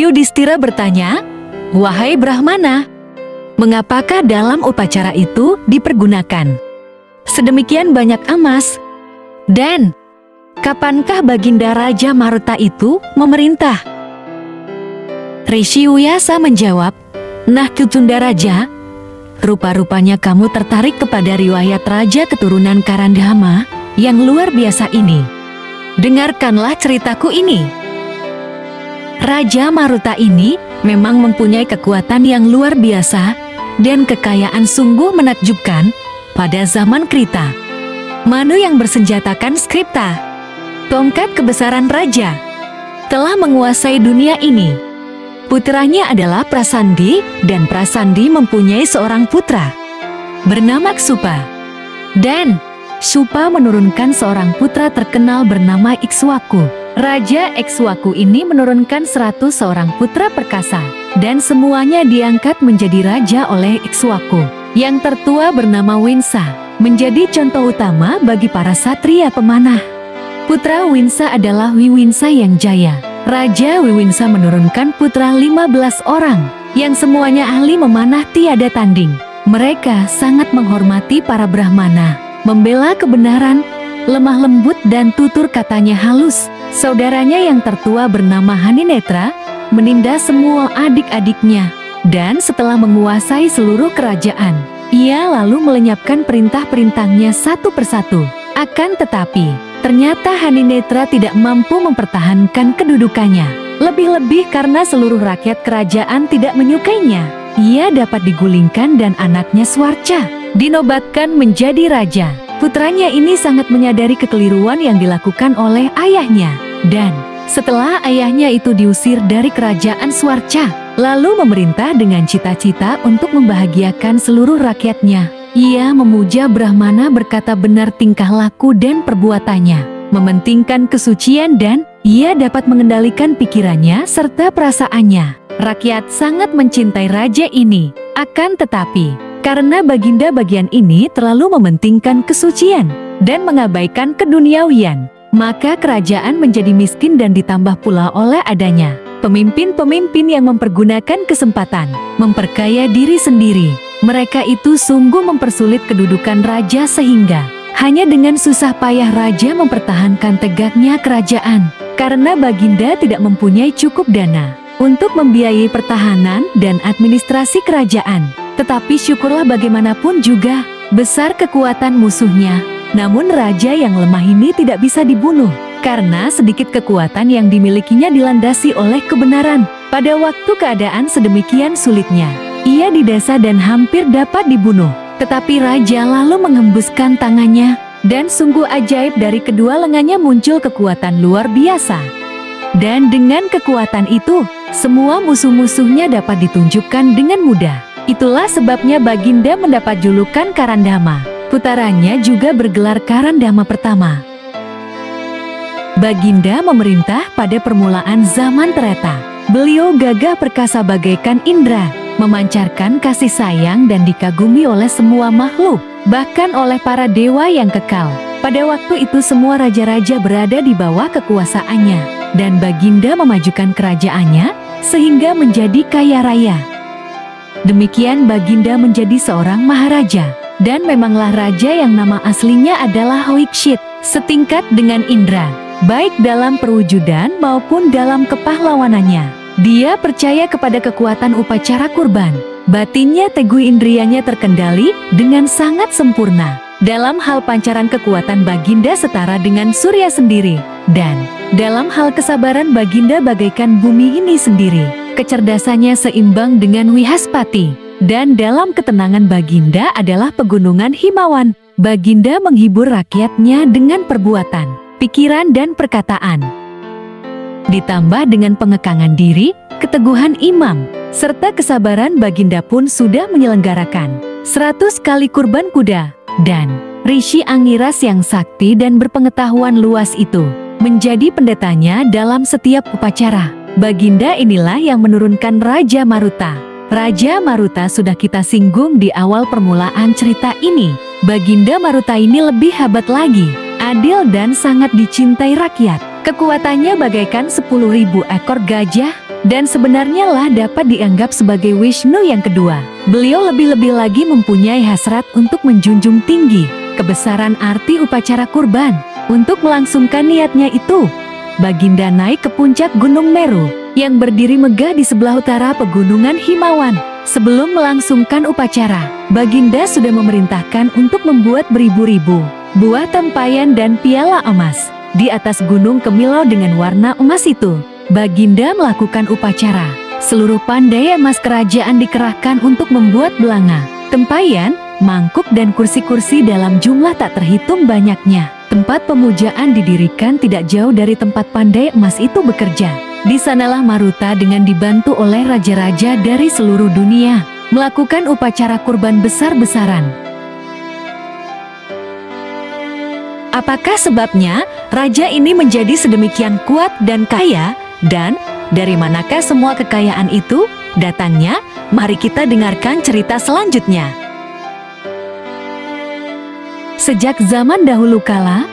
Yudhistira bertanya, "Wahai Brahmana, mengapakah dalam upacara itu dipergunakan sedemikian banyak emas? Dan kapankah Baginda Raja Maruta itu memerintah?" Rishi Vyasa menjawab, "Nah Kutunda Raja, rupa-rupanya kamu tertarik kepada riwayat Raja keturunan Karandama yang luar biasa ini. Dengarkanlah ceritaku ini. Raja Maruta ini memang mempunyai kekuatan yang luar biasa dan kekayaan sungguh menakjubkan pada zaman Krita. Manu yang bersenjatakan Skripta, tongkat kebesaran raja, telah menguasai dunia ini. Putranya adalah Prasandi dan Prasandi mempunyai seorang putra bernama Ksupa. Dan Ksupa menurunkan seorang putra terkenal bernama Ikswaku. Raja Ikswaku ini menurunkan 100 seorang putra perkasa dan semuanya diangkat menjadi raja oleh Ikswaku. Yang tertua bernama Winsa menjadi contoh utama bagi para satria pemanah. Putra Winsa adalah Wiwinsa yang jaya. Raja Wiwinsa menurunkan putra 15 orang yang semuanya ahli memanah tiada tanding. Mereka sangat menghormati para Brahmana, membela kebenaran, lemah lembut dan tutur katanya halus. Saudaranya yang tertua bernama Haninetra menindas semua adik-adiknya, dan setelah menguasai seluruh kerajaan, ia lalu melenyapkan perintah-perintahnya satu persatu. Akan tetapi ternyata Haninetra tidak mampu mempertahankan kedudukannya. Lebih-lebih karena seluruh rakyat kerajaan tidak menyukainya. Ia dapat digulingkan dan anaknya Swarca dinobatkan menjadi raja. Putranya ini sangat menyadari kekeliruan yang dilakukan oleh ayahnya. Dan setelah ayahnya itu diusir dari kerajaan Swarca, lalu memerintah dengan cita-cita untuk membahagiakan seluruh rakyatnya. Ia memuja Brahmana berkata benar tingkah laku dan perbuatannya, mementingkan kesucian dan ia dapat mengendalikan pikirannya serta perasaannya. Rakyat sangat mencintai raja ini. Akan tetapi, karena Baginda bagian ini terlalu mementingkan kesucian dan mengabaikan keduniawian, maka kerajaan menjadi miskin dan ditambah pula oleh adanya pemimpin-pemimpin yang mempergunakan kesempatan memperkaya diri sendiri. Mereka itu sungguh mempersulit kedudukan raja sehingga hanya dengan susah payah raja mempertahankan tegaknya kerajaan. Karena Baginda tidak mempunyai cukup dana untuk membiayai pertahanan dan administrasi kerajaan. Tetapi syukurlah bagaimanapun juga besar kekuatan musuhnya. Namun raja yang lemah ini tidak bisa dibunuh karena sedikit kekuatan yang dimilikinya dilandasi oleh kebenaran. Pada waktu keadaan sedemikian sulitnya, ia didesa dan hampir dapat dibunuh. Tetapi raja lalu menghembuskan tangannya, dan sungguh ajaib dari kedua lengannya muncul kekuatan luar biasa. Dan dengan kekuatan itu, semua musuh-musuhnya dapat ditunjukkan dengan mudah. Itulah sebabnya Baginda mendapat julukan Karandama. Putaranya juga bergelar Karandama pertama. Baginda memerintah pada permulaan zaman Treta. Beliau gagah perkasa bagaikan indra, memancarkan kasih sayang dan dikagumi oleh semua makhluk, bahkan oleh para dewa yang kekal. Pada waktu itu semua raja-raja berada di bawah kekuasaannya, dan Baginda memajukan kerajaannya sehingga menjadi kaya raya. Demikian Baginda menjadi seorang maharaja, dan memanglah raja yang nama aslinya adalah Hoikshit, setingkat dengan Indra, baik dalam perwujudan maupun dalam kepahlawanannya. Dia percaya kepada kekuatan upacara kurban. Batinnya teguh, indrianya terkendali dengan sangat sempurna. Dalam hal pancaran kekuatan Baginda setara dengan surya sendiri. Dan dalam hal kesabaran Baginda bagaikan bumi ini sendiri. Kecerdasannya seimbang dengan Wihaspati. Dan dalam ketenangan Baginda adalah pegunungan Himawan. Baginda menghibur rakyatnya dengan perbuatan, pikiran dan perkataan. Ditambah dengan pengekangan diri, keteguhan imam, serta kesabaran Baginda pun sudah menyelenggarakan 100 kali kurban kuda. Dan Rishi Angiras yang sakti dan berpengetahuan luas itu menjadi pendetanya dalam setiap upacara. Baginda inilah yang menurunkan Raja Maruta. Raja Maruta sudah kita singgung di awal permulaan cerita ini. Baginda Maruta ini lebih hebat lagi, adil dan sangat dicintai rakyat. Kekuatannya bagaikan 10.000 ekor gajah dan sebenarnya lah dapat dianggap sebagai Wisnu yang kedua. Beliau lebih-lebih lagi mempunyai hasrat untuk menjunjung tinggi kebesaran arti upacara kurban. Untuk melangsungkan niatnya itu, Baginda naik ke puncak Gunung Meru yang berdiri megah di sebelah utara pegunungan Himawan. Sebelum melangsungkan upacara, Baginda sudah memerintahkan untuk membuat beribu-ribu buah tempayan dan piala emas di atas gunung Kemilau dengan warna emas itu. Baginda melakukan upacara. Seluruh pandai emas kerajaan dikerahkan untuk membuat belanga, tempayan, mangkuk dan kursi-kursi dalam jumlah tak terhitung banyaknya. Tempat pemujaan didirikan tidak jauh dari tempat pandai emas itu bekerja. Di sanalah Maruta dengan dibantu oleh raja-raja dari seluruh dunia melakukan upacara kurban besar-besaran. Apakah sebabnya raja ini menjadi sedemikian kuat dan kaya? Dan dari manakah semua kekayaan itu datangnya? Mari kita dengarkan cerita selanjutnya. Sejak zaman dahulu kala,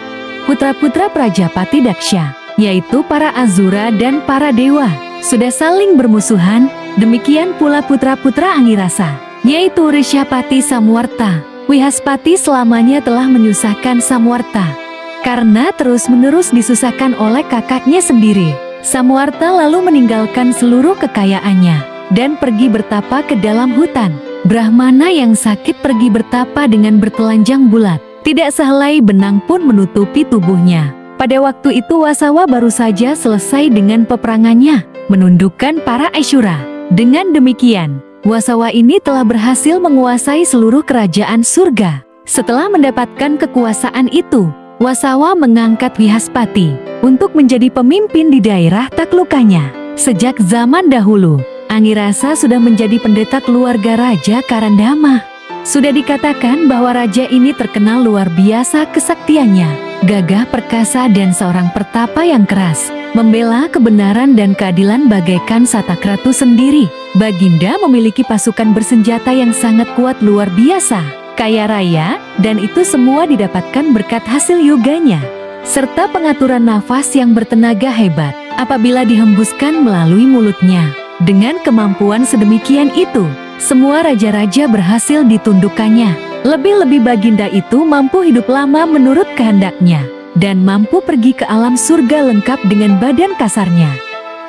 putra-putra Prajapati Daksya, yaitu para Azura dan para dewa, sudah saling bermusuhan. Demikian pula putra-putra Angirasa, yaitu Rishyapati Samwarta. Wihaspati selamanya telah menyusahkan Samwarta karena terus-menerus disusahkan oleh kakaknya sendiri. Samwarta lalu meninggalkan seluruh kekayaannya dan pergi bertapa ke dalam hutan. Brahmana yang sakit pergi bertapa dengan bertelanjang bulat. Tidak sehelai benang pun menutupi tubuhnya. Pada waktu itu Wasawa baru saja selesai dengan peperangannya, menundukkan para Asyura. Dengan demikian, Wasawa ini telah berhasil menguasai seluruh kerajaan surga. Setelah mendapatkan kekuasaan itu, Wasawa mengangkat Wihaspati untuk menjadi pemimpin di daerah taklukanya. Sejak zaman dahulu, Angirasa sudah menjadi pendeta keluarga Raja Karandama. Sudah dikatakan bahwa raja ini terkenal luar biasa kesaktiannya, gagah perkasa dan seorang pertapa yang keras, membela kebenaran dan keadilan bagaikan Satakratu sendiri. Baginda memiliki pasukan bersenjata yang sangat kuat luar biasa, kaya raya, dan itu semua didapatkan berkat hasil yoganya, serta pengaturan nafas yang bertenaga hebat apabila dihembuskan melalui mulutnya. Dengan kemampuan sedemikian itu, semua raja-raja berhasil ditundukkannya. Lebih-lebih Baginda itu mampu hidup lama menurut kehendaknya, dan mampu pergi ke alam surga lengkap dengan badan kasarnya.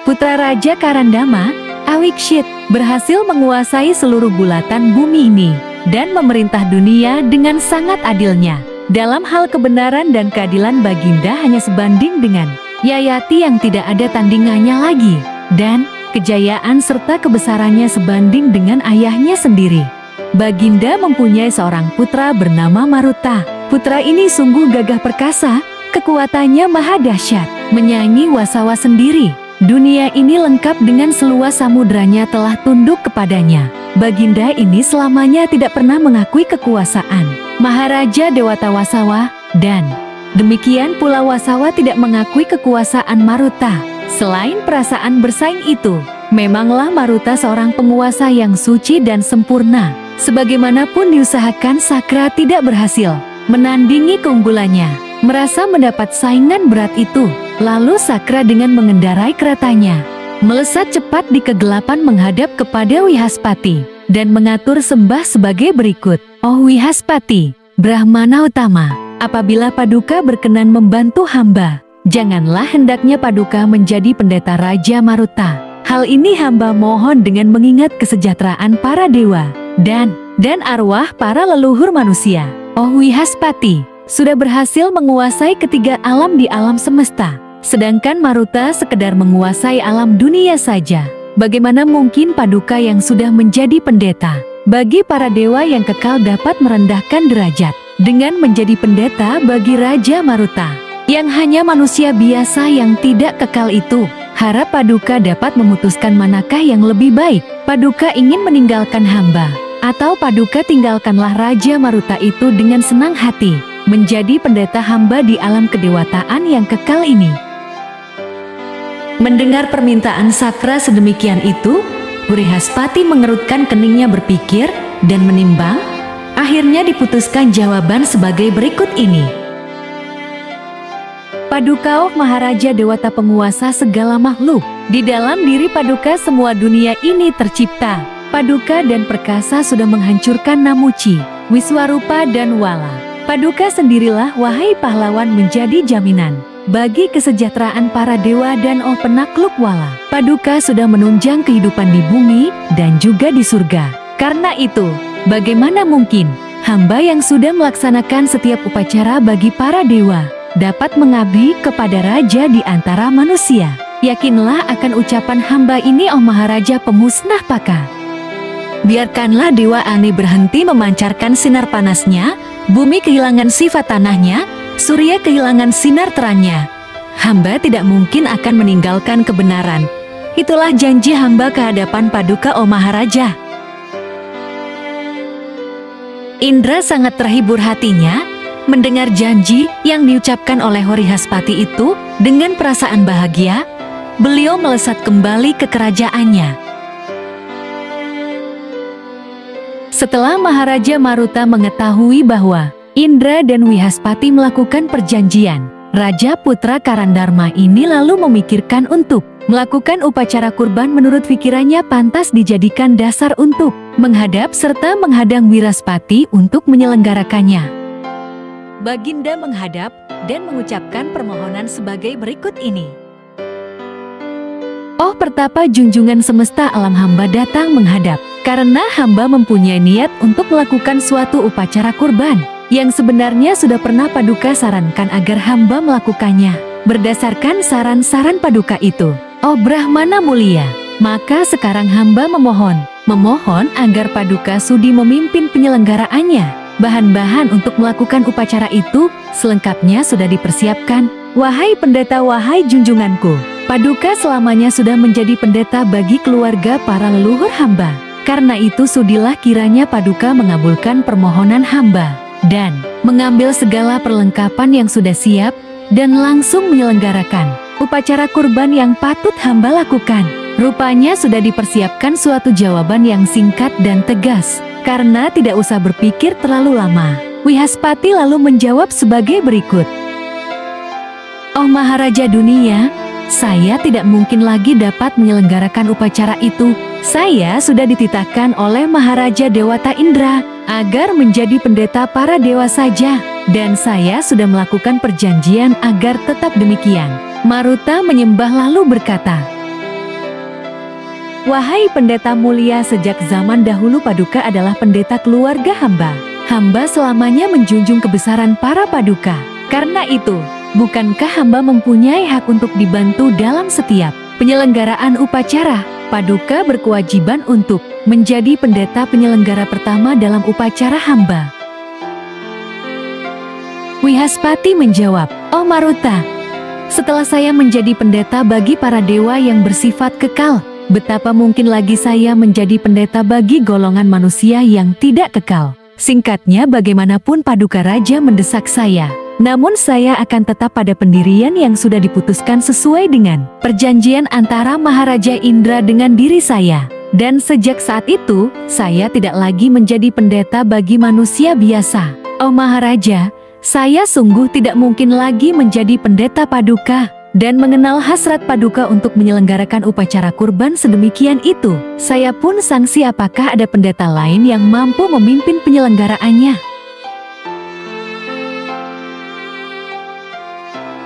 Putra Raja Karandama, Awikshit, berhasil menguasai seluruh bulatan bumi ini, dan memerintah dunia dengan sangat adilnya. Dalam hal kebenaran dan keadilan Baginda hanya sebanding dengan Yayati yang tidak ada tandingannya lagi, dan kejayaan serta kebesarannya sebanding dengan ayahnya sendiri. Baginda mempunyai seorang putra bernama Maruta. Putra ini sungguh gagah perkasa, kekuatannya maha dahsyat, menyaingi Wasawa sendiri. Dunia ini lengkap dengan seluas samudranya telah tunduk kepadanya. Baginda ini selamanya tidak pernah mengakui kekuasaan Maharaja Dewata Wasawa, dan demikian pula Wasawa tidak mengakui kekuasaan Maruta. Selain perasaan bersaing itu, memanglah Maruta seorang penguasa yang suci dan sempurna. Sebagaimanapun diusahakan Sakra tidak berhasil menandingi keunggulannya. Merasa mendapat saingan berat itu, lalu Sakra dengan mengendarai keretanya melesat cepat di kegelapan menghadap kepada Wihaspati dan mengatur sembah sebagai berikut. Oh Wihaspati, Brahmana utama, apabila Paduka berkenan membantu hamba, janganlah hendaknya Paduka menjadi pendeta Raja Maruta. Hal ini hamba mohon dengan mengingat kesejahteraan para dewa dan arwah para leluhur manusia. Oh Wihaspati, sudah berhasil menguasai ketiga alam di alam semesta, sedangkan Maruta sekedar menguasai alam dunia saja. Bagaimana mungkin Paduka yang sudah menjadi pendeta bagi para dewa yang kekal dapat merendahkan derajat dengan menjadi pendeta bagi Raja Maruta yang hanya manusia biasa yang tidak kekal itu? Harap Paduka dapat memutuskan manakah yang lebih baik. Paduka ingin meninggalkan hamba, atau Paduka tinggalkanlah Raja Maruta itu dengan senang hati, menjadi pendeta hamba di alam kedewataan yang kekal ini. Mendengar permintaan Sakra sedemikian itu, Wihaspati mengerutkan keningnya berpikir dan menimbang. Akhirnya diputuskan jawaban sebagai berikut ini. Paduka Oh Maharaja Dewata penguasa segala makhluk. Di dalam diri Paduka semua dunia ini tercipta. Paduka dan perkasa sudah menghancurkan Namuci, Wiswarupa dan Wala. Paduka sendirilah wahai pahlawan menjadi jaminan bagi kesejahteraan para dewa dan Oh penakluk Wala. Paduka sudah menunjang kehidupan di bumi dan juga di surga. Karena itu, bagaimana mungkin hamba yang sudah melaksanakan setiap upacara bagi para dewa dapat mengabdi kepada raja di antara manusia? Yakinlah akan ucapan hamba ini Oh Maharaja pemusnah paka. Biarkanlah dewa aneh berhenti memancarkan sinar panasnya, bumi kehilangan sifat tanahnya, surya kehilangan sinar terangnya. Hamba tidak mungkin akan meninggalkan kebenaran. Itulah janji hamba ke hadapan Paduka Oh Maharaja. Indra sangat terhibur hatinya mendengar janji yang diucapkan oleh Horihaspati itu. Dengan perasaan bahagia, beliau melesat kembali ke kerajaannya. Setelah Maharaja Maruta mengetahui bahwa Indra dan Wihaspati melakukan perjanjian, Raja Putra Karandarma ini lalu memikirkan untuk melakukan upacara kurban menurut pikirannya pantas dijadikan dasar untuk menghadap serta menghadang Wiraspati untuk menyelenggarakannya. Baginda menghadap dan mengucapkan permohonan sebagai berikut ini. Oh Pertapa junjungan semesta alam, hamba datang menghadap karena hamba mempunyai niat untuk melakukan suatu upacara kurban yang sebenarnya sudah pernah Paduka sarankan agar hamba melakukannya. Berdasarkan saran-saran Paduka itu, Oh Brahmana mulia, maka sekarang hamba memohon agar Paduka sudi memimpin penyelenggaraannya. Bahan-bahan untuk melakukan upacara itu selengkapnya sudah dipersiapkan. Wahai pendeta, wahai junjunganku, Paduka selamanya sudah menjadi pendeta bagi keluarga para leluhur hamba. Karena itu sudilah kiranya Paduka mengabulkan permohonan hamba dan mengambil segala perlengkapan yang sudah siap dan langsung menyelenggarakan upacara kurban yang patut hamba lakukan. Rupanya sudah dipersiapkan suatu jawaban yang singkat dan tegas. Karena tidak usah berpikir terlalu lama, Wihaspati lalu menjawab sebagai berikut. Oh Maharaja dunia, saya tidak mungkin lagi dapat menyelenggarakan upacara itu. Saya sudah dititahkan oleh Maharaja Dewata Indra agar menjadi pendeta para dewa saja. Dan saya sudah melakukan perjanjian agar tetap demikian. Maruta menyembah lalu berkata, wahai pendeta mulia, sejak zaman dahulu Paduka adalah pendeta keluarga hamba. Hamba selamanya menjunjung kebesaran para Paduka. Karena itu, bukankah hamba mempunyai hak untuk dibantu dalam setiap penyelenggaraan upacara? Paduka berkewajiban untuk menjadi pendeta penyelenggara pertama dalam upacara hamba. Wihaspati menjawab, oh Maruta, setelah saya menjadi pendeta bagi para dewa yang bersifat kekal, betapa mungkin lagi saya menjadi pendeta bagi golongan manusia yang tidak kekal. Singkatnya, bagaimanapun Paduka Raja mendesak saya, namun saya akan tetap pada pendirian yang sudah diputuskan sesuai dengan perjanjian antara Maharaja Indra dengan diri saya. Dan sejak saat itu, saya tidak lagi menjadi pendeta bagi manusia biasa. Oh Maharaja, saya sungguh tidak mungkin lagi menjadi pendeta Paduka dan mengenal hasrat Paduka untuk menyelenggarakan upacara kurban sedemikian itu. Saya pun sangsi apakah ada pendeta lain yang mampu memimpin penyelenggaraannya.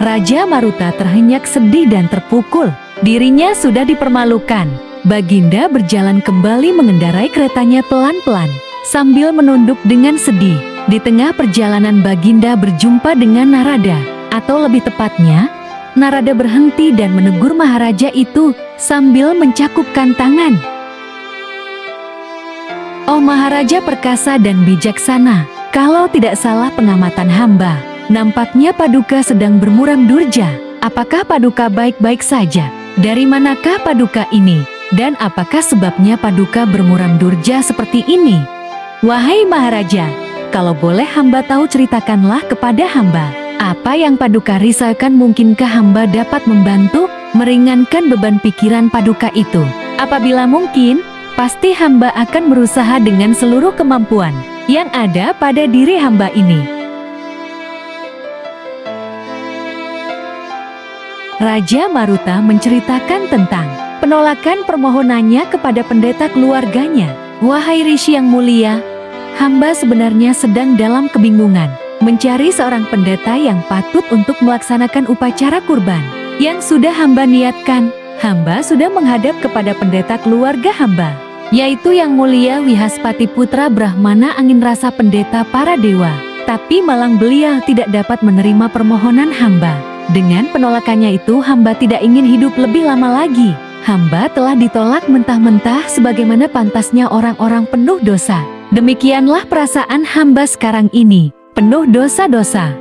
Raja Maruta terhenyak sedih dan terpukul. Dirinya sudah dipermalukan. Baginda berjalan kembali mengendarai keretanya pelan-pelan sambil menunduk dengan sedih. Di tengah perjalanan Baginda berjumpa dengan Narada, atau lebih tepatnya, Narada berhenti dan menegur Maharaja itu sambil mencakupkan tangan. Oh Maharaja perkasa dan bijaksana, kalau tidak salah pengamatan hamba, nampaknya Paduka sedang bermuram durja. Apakah Paduka baik-baik saja? Dari manakah Paduka ini? Dan apakah sebabnya Paduka bermuram durja seperti ini? Wahai Maharaja, kalau boleh hamba tahu, ceritakanlah kepada hamba. Apa yang Paduka risaukan, mungkinkah hamba dapat membantu meringankan beban pikiran Paduka itu? Apabila mungkin, pasti hamba akan berusaha dengan seluruh kemampuan yang ada pada diri hamba ini. Raja Maruta menceritakan tentang penolakan permohonannya kepada pendeta keluarganya. Wahai Rishi yang mulia, hamba sebenarnya sedang dalam kebingungan, mencari seorang pendeta yang patut untuk melaksanakan upacara kurban. Yang sudah hamba niatkan, hamba sudah menghadap kepada pendeta keluarga hamba, yaitu Yang Mulia Wihaspati Putra Brahmana Angin Rasa pendeta para dewa. Tapi malang beliau tidak dapat menerima permohonan hamba. Dengan penolakannya itu hamba tidak ingin hidup lebih lama lagi. Hamba telah ditolak mentah-mentah sebagaimana pantasnya orang-orang penuh dosa. Demikianlah perasaan hamba sekarang ini, penuh dosa-dosa.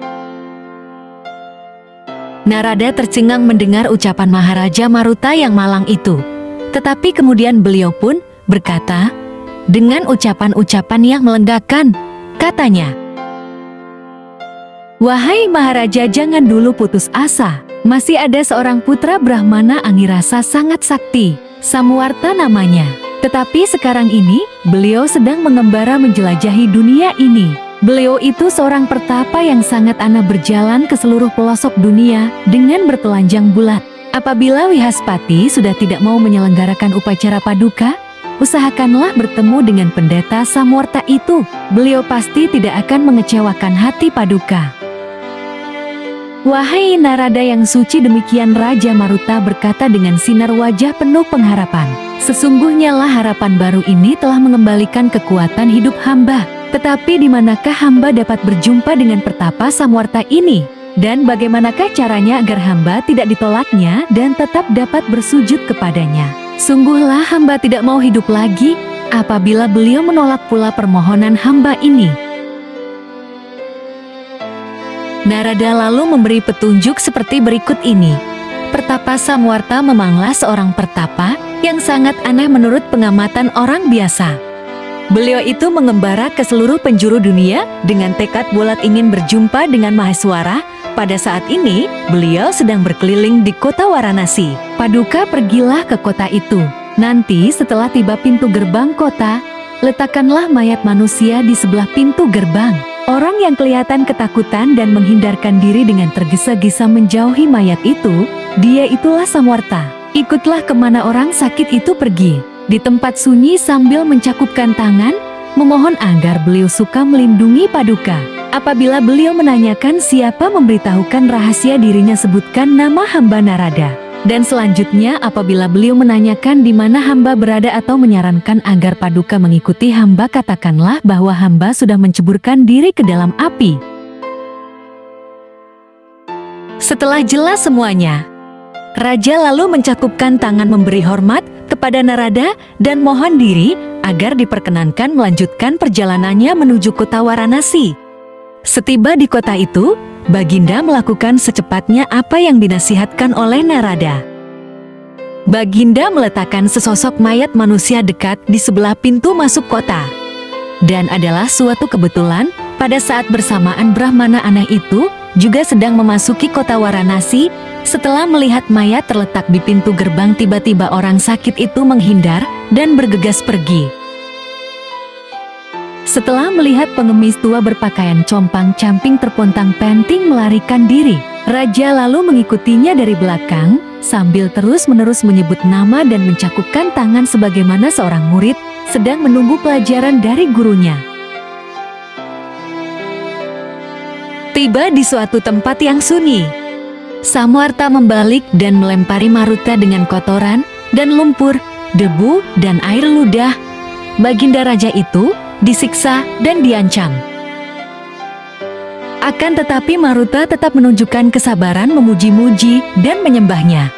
Narada tercengang mendengar ucapan Maharaja Maruta yang malang itu. Tetapi kemudian beliau pun berkata, dengan ucapan-ucapan yang melegakan, katanya, "Wahai Maharaja, jangan dulu putus asa. Masih ada seorang putra Brahmana Angirasa sangat sakti, Samuarta namanya. Tetapi sekarang ini, beliau sedang mengembara menjelajahi dunia ini. Beliau itu seorang pertapa yang sangat aneh berjalan ke seluruh pelosok dunia dengan bertelanjang bulat. Apabila Wihaspati sudah tidak mau menyelenggarakan upacara paduka, usahakanlah bertemu dengan pendeta Samuarta itu. Beliau pasti tidak akan mengecewakan hati paduka." Wahai Narada yang suci, demikian Raja Maruta berkata dengan sinar wajah penuh pengharapan. Sesungguhnya lah harapan baru ini telah mengembalikan kekuatan hidup hamba. Tetapi di manakah hamba dapat berjumpa dengan pertapa Samuarta ini? Dan bagaimanakah caranya agar hamba tidak ditolaknya dan tetap dapat bersujud kepadanya? Sungguhlah hamba tidak mau hidup lagi apabila beliau menolak pula permohonan hamba ini. Narada lalu memberi petunjuk seperti berikut ini. Pertapa Samuarta memanglah seorang pertapa yang sangat aneh menurut pengamatan orang biasa. Beliau itu mengembara ke seluruh penjuru dunia dengan tekad bulat ingin berjumpa dengan Maheswara. Pada saat ini, beliau sedang berkeliling di kota Varanasi. Paduka pergilah ke kota itu. Nanti setelah tiba pintu gerbang kota, letakkanlah mayat manusia di sebelah pintu gerbang. Orang yang kelihatan ketakutan dan menghindarkan diri dengan tergesa-gesa menjauhi mayat itu, dia itulah Samuarta. Ikutlah kemana orang sakit itu pergi. Di tempat sunyi sambil mencakupkan tangan, memohon agar beliau suka melindungi paduka. Apabila beliau menanyakan siapa, memberitahukan rahasia dirinya, sebutkan nama hamba Narada. Dan selanjutnya apabila beliau menanyakan di mana hamba berada atau menyarankan agar paduka mengikuti hamba, katakanlah bahwa hamba sudah menceburkan diri ke dalam api. Setelah jelas semuanya, Raja lalu mencakupkan tangan memberi hormat kepada Narada dan mohon diri agar diperkenankan melanjutkan perjalanannya menuju kota Varanasi. Setiba di kota itu, Baginda melakukan secepatnya apa yang dinasihatkan oleh Narada. Baginda meletakkan sesosok mayat manusia dekat di sebelah pintu masuk kota. Dan adalah suatu kebetulan, pada saat bersamaan Brahmana aneh itu juga sedang memasuki kota Varanasi. Setelah melihat mayat terletak di pintu gerbang, tiba-tiba orang sakit itu menghindar dan bergegas pergi. Setelah melihat pengemis tua berpakaian compang-camping terpontang-panting melarikan diri, Raja lalu mengikutinya dari belakang, sambil terus-menerus menyebut nama dan mencakupkan tangan sebagaimana seorang murid sedang menunggu pelajaran dari gurunya. Tiba di suatu tempat yang sunyi, Samuarta membalik dan melempari Maruta dengan kotoran dan lumpur, debu dan air ludah. Baginda Raja itu disiksa dan diancam. Akan tetapi Maruta tetap menunjukkan kesabaran, memuji-muji dan menyembahnya.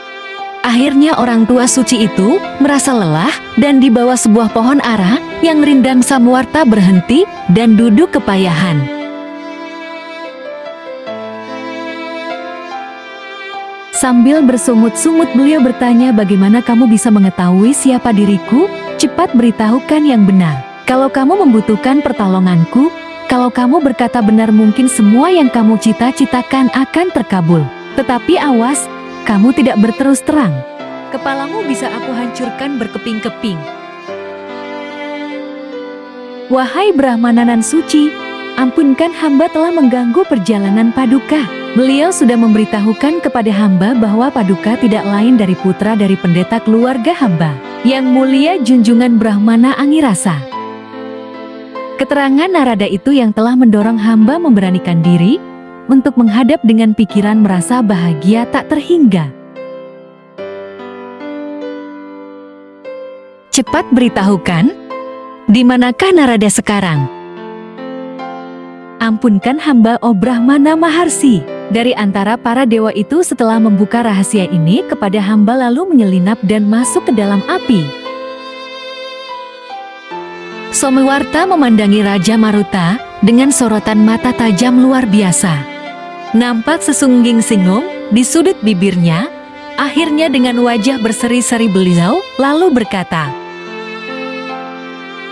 Akhirnya orang tua suci itu merasa lelah dan di bawah sebuah pohon ara yang rindang Samuarta berhenti dan duduk kepayahan. Sambil bersungut-sungut beliau bertanya, "Bagaimana kamu bisa mengetahui siapa diriku? Cepat beritahukan yang benar. Kalau kamu membutuhkan pertolonganku, kalau kamu berkata benar, mungkin semua yang kamu cita-citakan akan terkabul. Tetapi awas, kamu tidak berterus terang. Kepalamu bisa aku hancurkan berkeping-keping." "Wahai Brahmana nan suci, ampunkan hamba telah mengganggu perjalanan paduka. Beliau sudah memberitahukan kepada hamba bahwa Paduka tidak lain dari putra dari pendeta keluarga hamba, Yang Mulia Junjungan Brahmana Angirasa. Keterangan Narada itu yang telah mendorong hamba memberanikan diri untuk menghadap dengan pikiran merasa bahagia tak terhingga. Cepat beritahukan, di manakah Narada sekarang? Ampunkan hamba, oh Brahmana Maharsi. Dari antara para dewa itu setelah membuka rahasia ini kepada hamba lalu menyelinap dan masuk ke dalam api. Somewarta memandangi Raja Maruta dengan sorotan mata tajam luar biasa. Nampak sesungging singung di sudut bibirnya. Akhirnya dengan wajah berseri-seri beliau lalu berkata,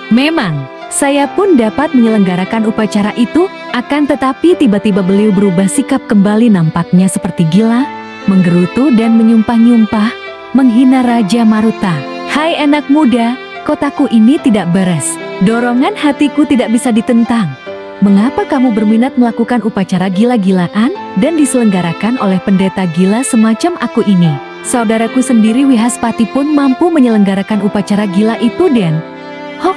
"Memang, saya pun dapat menyelenggarakan upacara itu, akan tetapi tiba-tiba beliau berubah sikap kembali, nampaknya seperti gila, menggerutu dan menyumpah-nyumpah, menghina Raja Maruta. Hai anak muda, kotaku ini tidak beres, dorongan hatiku tidak bisa ditentang. Mengapa kamu berminat melakukan upacara gila-gilaan dan diselenggarakan oleh pendeta gila semacam aku ini? Saudaraku sendiri Wihaspati pun mampu menyelenggarakan upacara gila itu dan ho,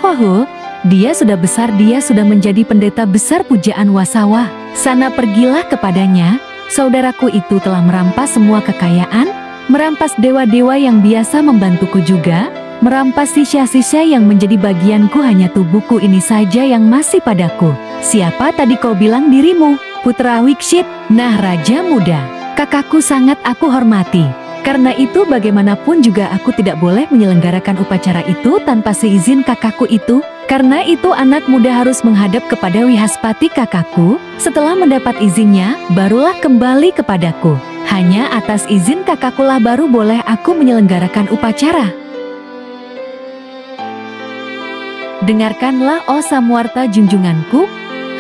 dia sudah besar, dia sudah menjadi pendeta besar pujaan Wasawa. Sana pergilah kepadanya, saudaraku itu telah merampas semua kekayaan, merampas dewa-dewa yang biasa membantuku juga, merampas sisya-sisya yang menjadi bagianku, hanya tubuhku ini saja yang masih padaku. Siapa tadi kau bilang dirimu? Putra Wikshit. Nah Raja Muda, kakakku sangat aku hormati. Karena itu bagaimanapun juga aku tidak boleh menyelenggarakan upacara itu tanpa seizin kakakku itu. Karena itu anak muda harus menghadap kepada Wihaspati kakakku. Setelah mendapat izinnya, barulah kembali kepadaku. Hanya atas izin kakakkulah baru boleh aku menyelenggarakan upacara." Dengarkanlah, oh Samwarta junjunganku,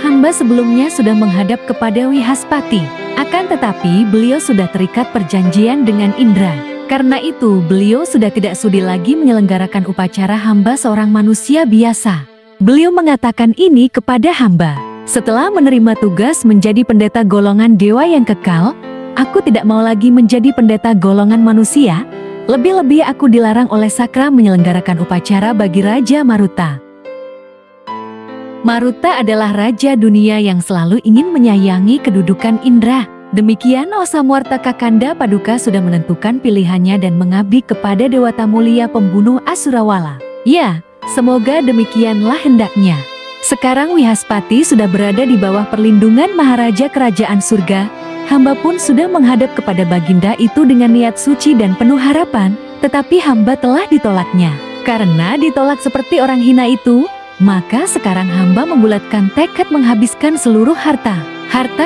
hamba sebelumnya sudah menghadap kepada Wihaspati. Akan tetapi beliau sudah terikat perjanjian dengan Indra. Karena itu beliau sudah tidak sudi lagi menyelenggarakan upacara hamba seorang manusia biasa. Beliau mengatakan ini kepada hamba. Setelah menerima tugas menjadi pendeta golongan dewa yang kekal, aku tidak mau lagi menjadi pendeta golongan manusia. Lebih-lebih aku dilarang oleh Sakra menyelenggarakan upacara bagi Raja Maruta. Maruta adalah raja dunia yang selalu ingin menyayangi kedudukan Indra. Demikian Samwarta Kakanda Paduka sudah menentukan pilihannya dan mengabdi kepada Dewata Mulia pembunuh Asurawala. Ya, semoga demikianlah hendaknya. Sekarang Wihaspati sudah berada di bawah perlindungan Maharaja Kerajaan Surga. Hamba pun sudah menghadap kepada Baginda itu dengan niat suci dan penuh harapan, tetapi hamba telah ditolaknya. Karena ditolak seperti orang hina itu, maka sekarang hamba membulatkan tekad menghabiskan seluruh harta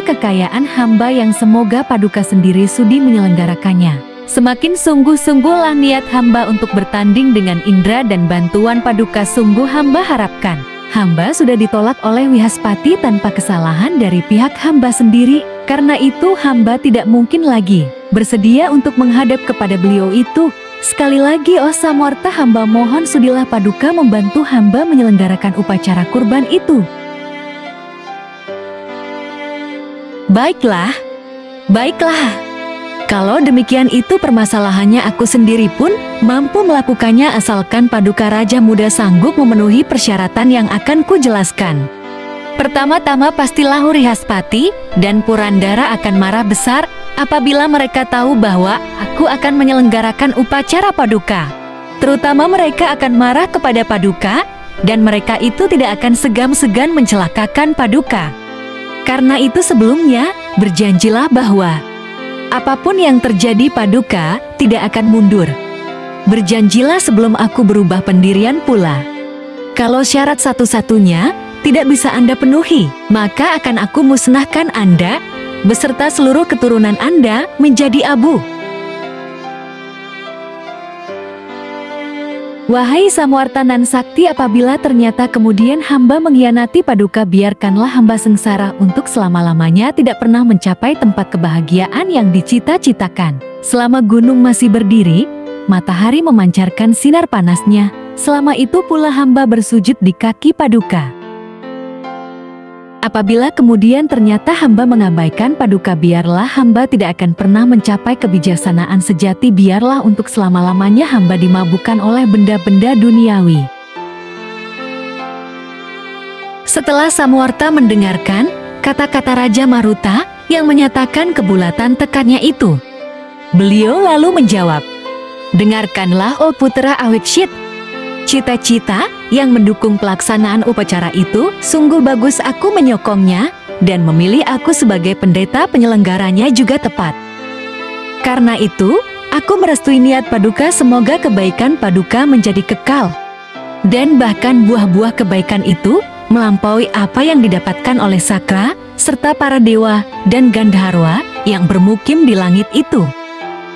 kekayaan hamba yang semoga Paduka sendiri sudi menyelenggarakannya. Semakin sungguh-sungguhlah niat hamba untuk bertanding dengan Indra dan bantuan Paduka sungguh hamba harapkan. Hamba sudah ditolak oleh Wihaspati tanpa kesalahan dari pihak hamba sendiri. Karena itu hamba tidak mungkin lagi bersedia untuk menghadap kepada beliau itu. Sekali lagi, oh Samwarta, hamba mohon sudilah Paduka membantu hamba menyelenggarakan upacara kurban itu. Baiklah. Kalau demikian itu permasalahannya, aku sendiri pun mampu melakukannya asalkan Paduka Raja Muda sanggup memenuhi persyaratan yang akan kujelaskan. Pertama-tama pastilah Wihaspati dan Purandara akan marah besar apabila mereka tahu bahwa aku akan menyelenggarakan upacara Paduka. Terutama mereka akan marah kepada Paduka dan mereka itu tidak akan segan-segan mencelakakan Paduka. Karena itu sebelumnya berjanjilah bahwa apapun yang terjadi Paduka tidak akan mundur. Berjanjilah sebelum aku berubah pendirian pula. Kalau syarat satu-satunya tidak bisa Anda penuhi, maka akan aku musnahkan Anda beserta seluruh keturunan Anda menjadi abu. Wahai Samwarta nan sakti, apabila ternyata kemudian hamba mengkhianati Paduka, biarkanlah hamba sengsara untuk selama-lamanya tidak pernah mencapai tempat kebahagiaan yang dicita-citakan. Selama gunung masih berdiri, matahari memancarkan sinar panasnya, selama itu pula hamba bersujud di kaki Paduka. Apabila kemudian ternyata hamba mengabaikan paduka, biarlah hamba tidak akan pernah mencapai kebijaksanaan sejati. Biarlah untuk selama-lamanya hamba dimabukkan oleh benda-benda duniawi. Setelah Samwarta mendengarkan kata-kata Raja Maruta yang menyatakan kebulatan tekadnya itu, beliau lalu menjawab, "Dengarkanlah, oh putra Awikshit. Cita-cita yang mendukung pelaksanaan upacara itu sungguh bagus. Aku menyokongnya dan memilih aku sebagai pendeta penyelenggaranya juga tepat. Karena itu, aku merestui niat paduka. Semoga kebaikan paduka menjadi kekal. Dan bahkan buah-buah kebaikan itu melampaui apa yang didapatkan oleh Sakra serta para dewa dan Gandharwa yang bermukim di langit itu.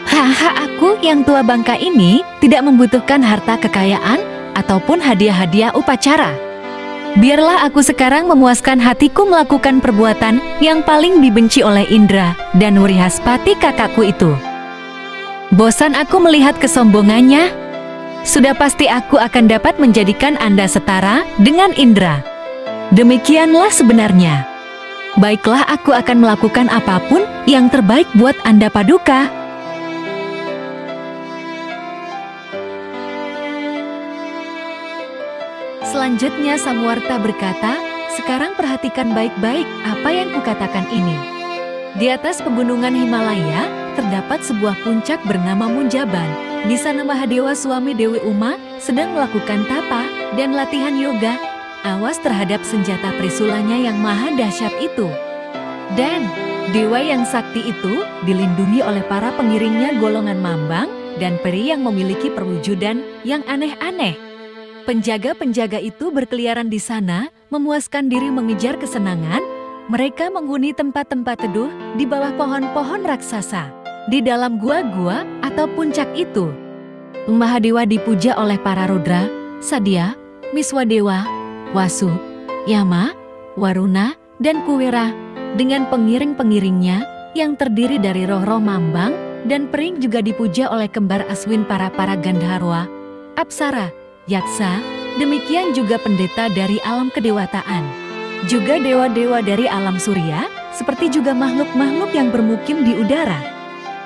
Haha, aku yang tua bangka ini tidak membutuhkan harta kekayaan ataupun hadiah-hadiah upacara. Biarlah aku sekarang memuaskan hatiku melakukan perbuatan yang paling dibenci oleh Indra dan Wrihaspati kakakku itu. Bosan aku melihat kesombongannya. Sudah pasti aku akan dapat menjadikan Anda setara dengan Indra. Demikianlah sebenarnya. Baiklah, aku akan melakukan apapun yang terbaik buat Anda paduka." Selanjutnya Samwarta berkata, "Sekarang perhatikan baik-baik apa yang kukatakan ini. Di atas pegunungan Himalaya terdapat sebuah puncak bernama Munjaban. Di sana Mahadewa suami Dewi Uma sedang melakukan tapa dan latihan yoga. Awas terhadap senjata trisulanya yang maha dahsyat itu. Dan dewa yang sakti itu dilindungi oleh para pengiringnya golongan mambang dan peri yang memiliki perwujudan yang aneh-aneh. Penjaga-penjaga itu berkeliaran di sana, memuaskan diri mengejar kesenangan. Mereka menghuni tempat-tempat teduh di bawah pohon-pohon raksasa. Di dalam gua-gua atau puncak itu, Mahadewa dipuja oleh para Rudra, Sadya, Miswadewa, Wasu, Yama, Waruna, dan Kuwera dengan pengiring-pengiringnya yang terdiri dari roh-roh mambang dan pering. Juga dipuja oleh kembar Aswin para Gandharwa, Apsara, Yaksa, demikian juga pendeta dari alam kedewataan. Juga dewa-dewa dari alam surya, seperti juga makhluk-makhluk yang bermukim di udara.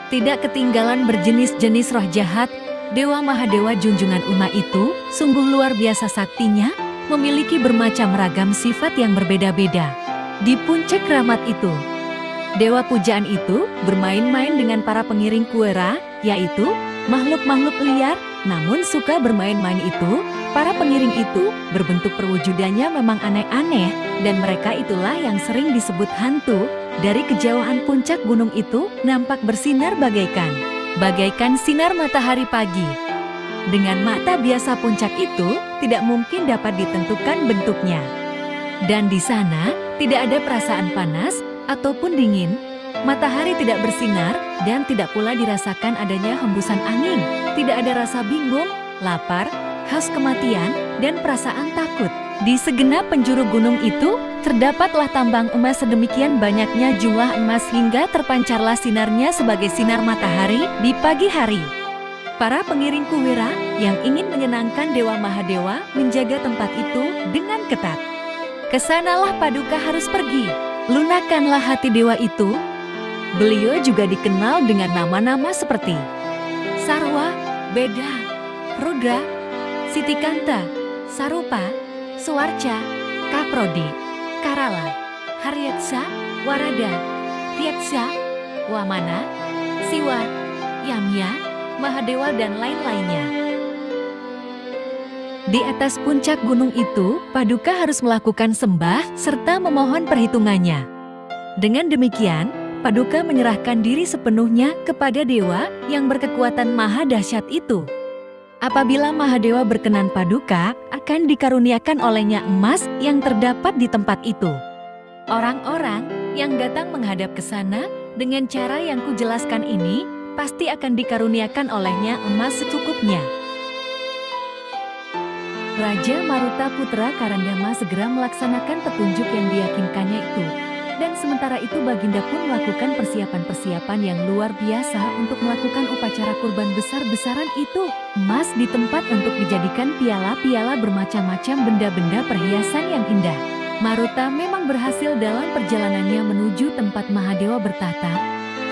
Tidak ketinggalan berjenis-jenis roh jahat, Dewa Mahadewa junjungan Uma itu sungguh luar biasa saktinya, memiliki bermacam ragam sifat yang berbeda-beda. Di puncak Ramat itu, dewa pujaan itu bermain-main dengan para pengiring Kuwera, yaitu makhluk-makhluk liar, namun suka bermain-main itu. Para pengiring itu berbentuk perwujudannya memang aneh-aneh, dan mereka itulah yang sering disebut hantu. Dari kejauhan puncak gunung itu nampak bersinar bagaikan sinar matahari pagi. Dengan mata biasa puncak itu tidak mungkin dapat ditentukan bentuknya. Dan di sana tidak ada perasaan panas ataupun dingin. Matahari tidak bersinar dan tidak pula dirasakan adanya hembusan angin. Tidak ada rasa bingung, lapar, haus kematian, dan perasaan takut. Di segenap penjuru gunung itu terdapatlah tambang emas sedemikian banyaknya jumlah emas hingga terpancarlah sinarnya sebagai sinar matahari di pagi hari. Para pengiring Kuwera yang ingin menyenangkan Dewa Mahadewa menjaga tempat itu dengan ketat. Kesanalah paduka harus pergi, lunakkanlah hati dewa itu. Beliau juga dikenal dengan nama-nama seperti Sarwa, Beda, Rudra, Sitikanta, Sarupa, Suwarca, Kaprodi, Karala, Haryaksa, Warada, Ryaksa, Wamana, Siwa, Yamya, Mahadewa, dan lain-lainnya. Di atas puncak gunung itu, paduka harus melakukan sembah serta memohon perhitungannya. Dengan demikian, paduka menyerahkan diri sepenuhnya kepada dewa yang berkekuatan maha dahsyat itu. Apabila Mahadewa berkenan, paduka akan dikaruniakan olehnya emas yang terdapat di tempat itu. Orang-orang yang datang menghadap ke sana dengan cara yang kujelaskan ini pasti akan dikaruniakan olehnya emas secukupnya. Raja Maruta putra Karandama segera melaksanakan petunjuk yang diyakinkannya itu. Dan sementara itu Baginda pun melakukan persiapan-persiapan yang luar biasa untuk melakukan upacara kurban besar-besaran itu. Emas di tempat untuk dijadikan piala-piala bermacam-macam benda-benda perhiasan yang indah. Maruta memang berhasil dalam perjalanannya menuju tempat Mahadewa bertahta.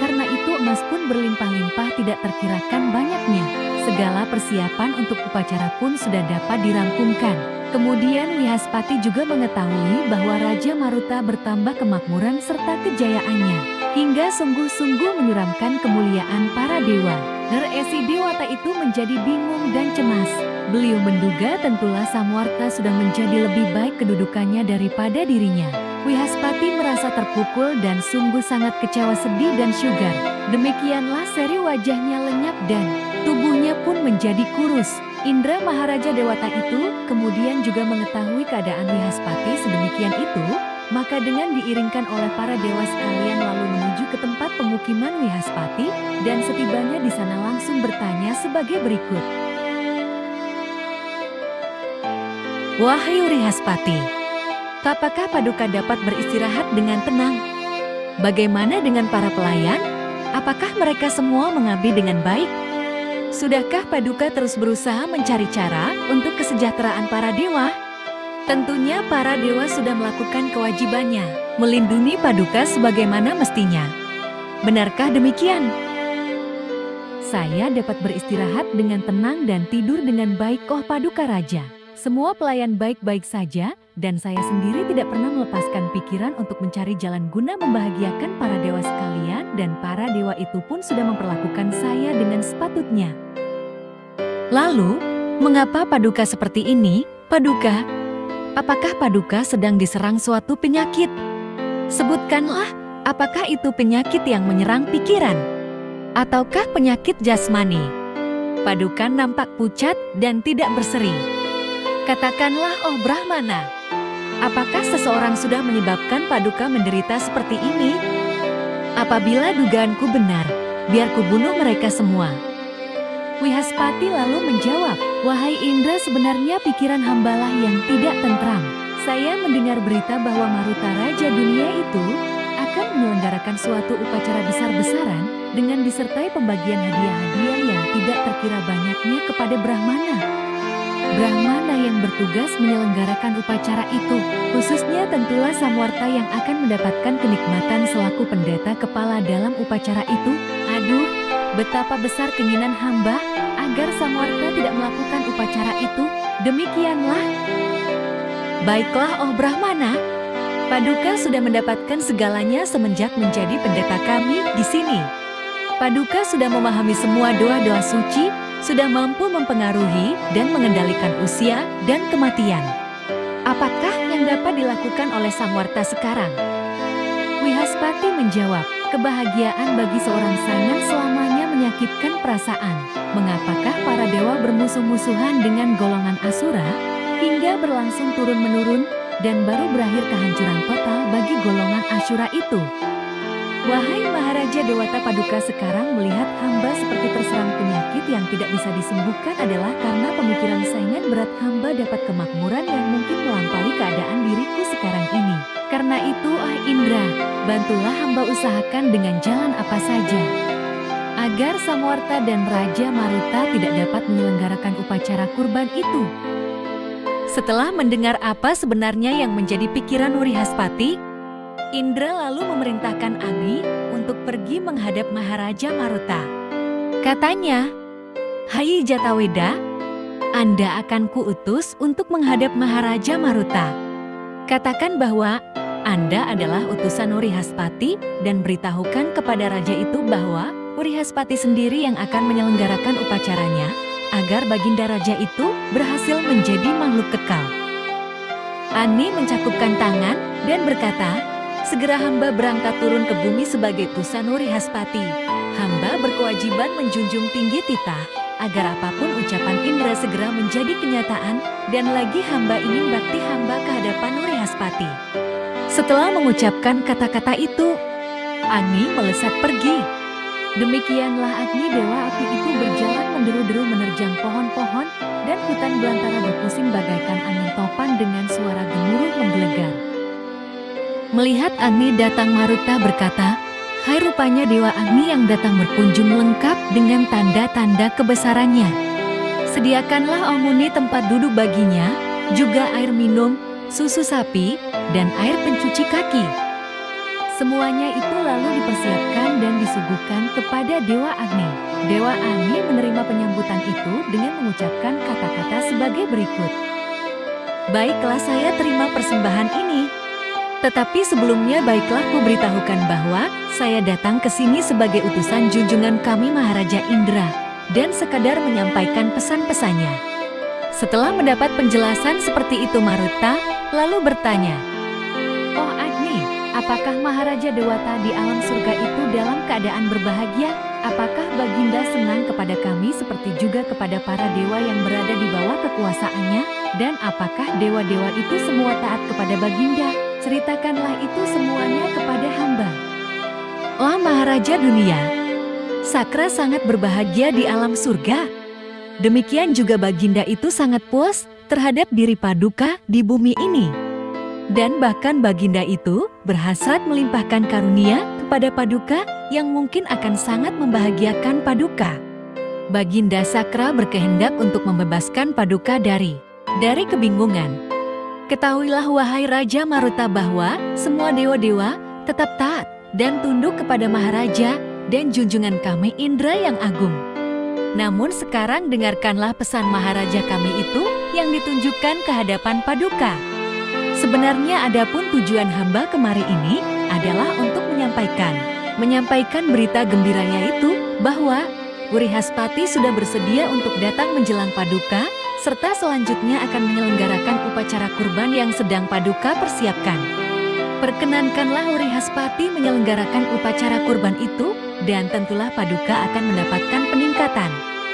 Karena itu emas pun berlimpah-limpah tidak terkirakan banyaknya. Segala persiapan untuk upacara pun sudah dapat dirampungkan. Kemudian Wihaspati juga mengetahui bahwa Raja Maruta bertambah kemakmuran serta kejayaannya, hingga sungguh-sungguh menyeramkan kemuliaan para dewa. Neresi Dewata itu menjadi bingung dan cemas. Beliau menduga tentulah Samwarta sudah menjadi lebih baik kedudukannya daripada dirinya. Wihaspati merasa terpukul dan sungguh sangat kecewa, sedih dan syugar. Demikianlah seri wajahnya lenyap dan tubuhnya pun menjadi kurus. Indra Maharaja Dewata itu kemudian juga mengetahui keadaan Wihaspati sedemikian itu, maka dengan diiringkan oleh para dewa sekalian lalu menuju ke tempat pemukiman Wihaspati dan setibanya di sana langsung bertanya sebagai berikut. Wahai Wihaspati, apakah Paduka dapat beristirahat dengan tenang? Bagaimana dengan para pelayan? Apakah mereka semua mengabdi dengan baik? Sudahkah Paduka terus berusaha mencari cara untuk kesejahteraan para dewa? Tentunya para dewa sudah melakukan kewajibannya, melindungi Paduka sebagaimana mestinya. Benarkah demikian? Saya dapat beristirahat dengan tenang dan tidur dengan baik, oh Paduka Raja. Semua pelayan baik-baik saja, dan saya sendiri tidak pernah melepaskan pikiran untuk mencari jalan guna membahagiakan para dewa sekalian, dan para dewa itu pun sudah memperlakukan saya dengan sepatutnya. Lalu, mengapa Paduka seperti ini, Paduka? Apakah Paduka sedang diserang suatu penyakit? Sebutkanlah, apakah itu penyakit yang menyerang pikiran? Ataukah penyakit jasmani? Paduka nampak pucat dan tidak berseri. Katakanlah, oh Brahmana, apakah seseorang sudah menyebabkan Paduka menderita seperti ini? Apabila dugaanku benar, biar ku bunuh mereka semua. Wihaspati lalu menjawab, wahai Indra, sebenarnya pikiran hambalah yang tidak tentram. Saya mendengar berita bahwa Maruta Raja Dunia itu akan menyelenggarakan suatu upacara besar-besaran dengan disertai pembagian hadiah-hadiah yang tidak terkira banyaknya kepada Brahmana. Brahmana yang bertugas menyelenggarakan upacara itu, khususnya tentulah Samwarta yang akan mendapatkan kenikmatan selaku pendeta kepala dalam upacara itu. Aduh, betapa besar keinginan hamba agar Samwarta tidak melakukan upacara itu. Demikianlah. Baiklah, oh Brahmana, Paduka sudah mendapatkan segalanya semenjak menjadi pendeta kami di sini. Paduka sudah memahami semua doa-doa suci, sudah mampu mempengaruhi dan mengendalikan usia dan kematian. Apakah yang dapat dilakukan oleh Samwarta sekarang? Wihaspati menjawab, kebahagiaan bagi seorang sangat selamanya menyakitkan perasaan. Mengapakah para dewa bermusuh-musuhan dengan golongan Asura, hingga berlangsung turun-menurun, dan baru berakhir kehancuran total bagi golongan Asura itu? Wahai Maharaja Dewata, Paduka sekarang melihat hamba seperti terserang penyakit yang tidak bisa disembuhkan adalah karena pemikiran saingan berat hamba dapat kemakmuran yang mungkin melampaui keadaan diriku sekarang ini. Karena itu, ah Indra, bantulah hamba usahakan dengan jalan apa saja, agar Samwarta dan Raja Maruta tidak dapat menyelenggarakan upacara kurban itu. Setelah mendengar apa sebenarnya yang menjadi pikiran Wihaspati, Indra lalu memerintahkan Agni untuk pergi menghadap Maharaja Maruta. Katanya, hai Jataweda, Anda akan kuutus untuk menghadap Maharaja Maruta. Katakan bahwa Anda adalah utusan Wihaspati dan beritahukan kepada raja itu bahwa Wihaspati sendiri yang akan menyelenggarakan upacaranya, agar baginda raja itu berhasil menjadi makhluk kekal. Agni mencakupkan tangan dan berkata, segera hamba berangkat turun ke bumi sebagai utusan Wihaspati. Hamba berkewajiban menjunjung tinggi titah, agar apapun ucapan Indra segera menjadi kenyataan, dan lagi hamba ingin bakti hamba ke hadapan Wihaspati. Setelah mengucapkan kata-kata itu, Agni melesat pergi. Demikianlah Agni Dewa Api itu berjalan menderu-deru menerjang pohon-pohon, dan hutan belantara berpusing bagaikan angin topan dengan suara gemuruh menggelegar. Melihat Agni datang, Maruta berkata, hai, rupanya Dewa Agni yang datang berkunjung lengkap dengan tanda-tanda kebesarannya. Sediakanlah oh Muni tempat duduk baginya, juga air minum, susu sapi, dan air pencuci kaki. Semuanya itu lalu dipersiapkan dan disuguhkan kepada Dewa Agni. Dewa Agni menerima penyambutan itu dengan mengucapkan kata-kata sebagai berikut. Baiklah, saya terima persembahan ini. Tetapi sebelumnya baiklah ku beritahukan bahwa saya datang ke sini sebagai utusan junjungan kami Maharaja Indra dan sekadar menyampaikan pesan-pesannya. Setelah mendapat penjelasan seperti itu, Maruta lalu bertanya, "Oh Agni, apakah Maharaja Dewata di alam surga itu dalam keadaan berbahagia? Apakah Baginda senang kepada kami seperti juga kepada para dewa yang berada di bawah kekuasaannya? Dan apakah dewa-dewa itu semua taat kepada Baginda? Ceritakanlah itu semuanya kepada hamba." "Oh Maharaja dunia, Sakra sangat berbahagia di alam surga. Demikian juga Baginda itu sangat puas terhadap diri Paduka di bumi ini. Dan bahkan Baginda itu berhasrat melimpahkan karunia kepada Paduka yang mungkin akan sangat membahagiakan Paduka. Baginda Sakra berkehendak untuk membebaskan Paduka dari kebingungan. Ketahuilah wahai Raja Maruta bahwa semua dewa-dewa tetap taat dan tunduk kepada Maharaja dan junjungan kami Indra yang agung. Namun sekarang dengarkanlah pesan Maharaja kami itu yang ditunjukkan ke hadapan Paduka. Sebenarnya adapun tujuan hamba kemari ini adalah untuk menyampaikan berita gembiranya itu bahwa Wrihaspati sudah bersedia untuk datang menjelang Paduka serta selanjutnya akan menyelenggarakan upacara kurban yang sedang Paduka persiapkan. Perkenankanlah Wrihaspati menyelenggarakan upacara kurban itu dan tentulah Paduka akan mendapatkan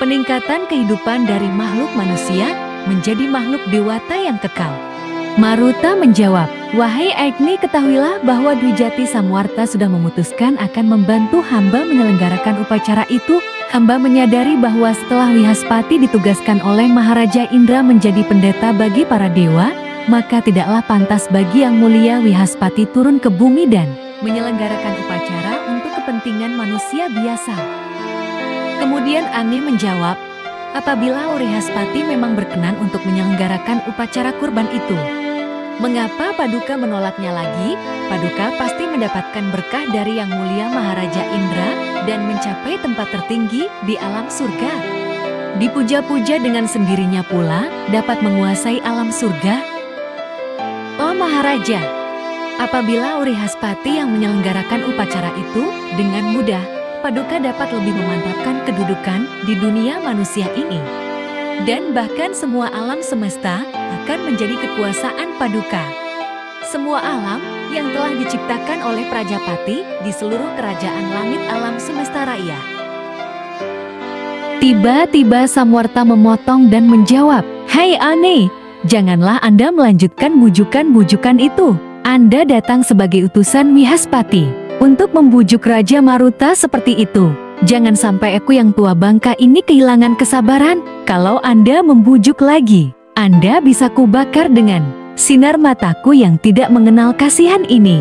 peningkatan kehidupan dari makhluk manusia menjadi makhluk dewata yang kekal." Maruta menjawab, "Wahai Agni, ketahuilah bahwa Dwijati Samwarta sudah memutuskan akan membantu hamba menyelenggarakan upacara itu. Hamba menyadari bahwa setelah Wrihaspati ditugaskan oleh Maharaja Indra menjadi pendeta bagi para dewa, maka tidaklah pantas bagi Yang Mulia Wrihaspati turun ke bumi dan menyelenggarakan upacara untuk kepentingan manusia biasa." Kemudian Agni menjawab, "Apabila Wrihaspati memang berkenan untuk menyelenggarakan upacara kurban itu, mengapa Paduka menolaknya lagi? Paduka pasti mendapatkan berkah dari Yang Mulia Maharaja Indra dan mencapai tempat tertinggi di alam surga. Dipuja-puja dengan sendirinya pula dapat menguasai alam surga." "Oh Maharaja, apabila Wrihaspati yang menyelenggarakan upacara itu, dengan mudah Paduka dapat lebih memantapkan kedudukan di dunia manusia ini. Dan bahkan semua alam semesta akan menjadi kekuasaan Paduka. Semua alam yang telah diciptakan oleh Prajapati di seluruh kerajaan langit alam semesta raya." Tiba-tiba Samwarta memotong dan menjawab, "Hai Agni, janganlah Anda melanjutkan bujukan-bujukan itu. Anda datang sebagai utusan Wrihaspati untuk membujuk Raja Maruta seperti itu. Jangan sampai aku yang tua bangka ini kehilangan kesabaran. Kalau Anda membujuk lagi, Anda bisa kubakar dengan sinar mataku yang tidak mengenal kasihan ini."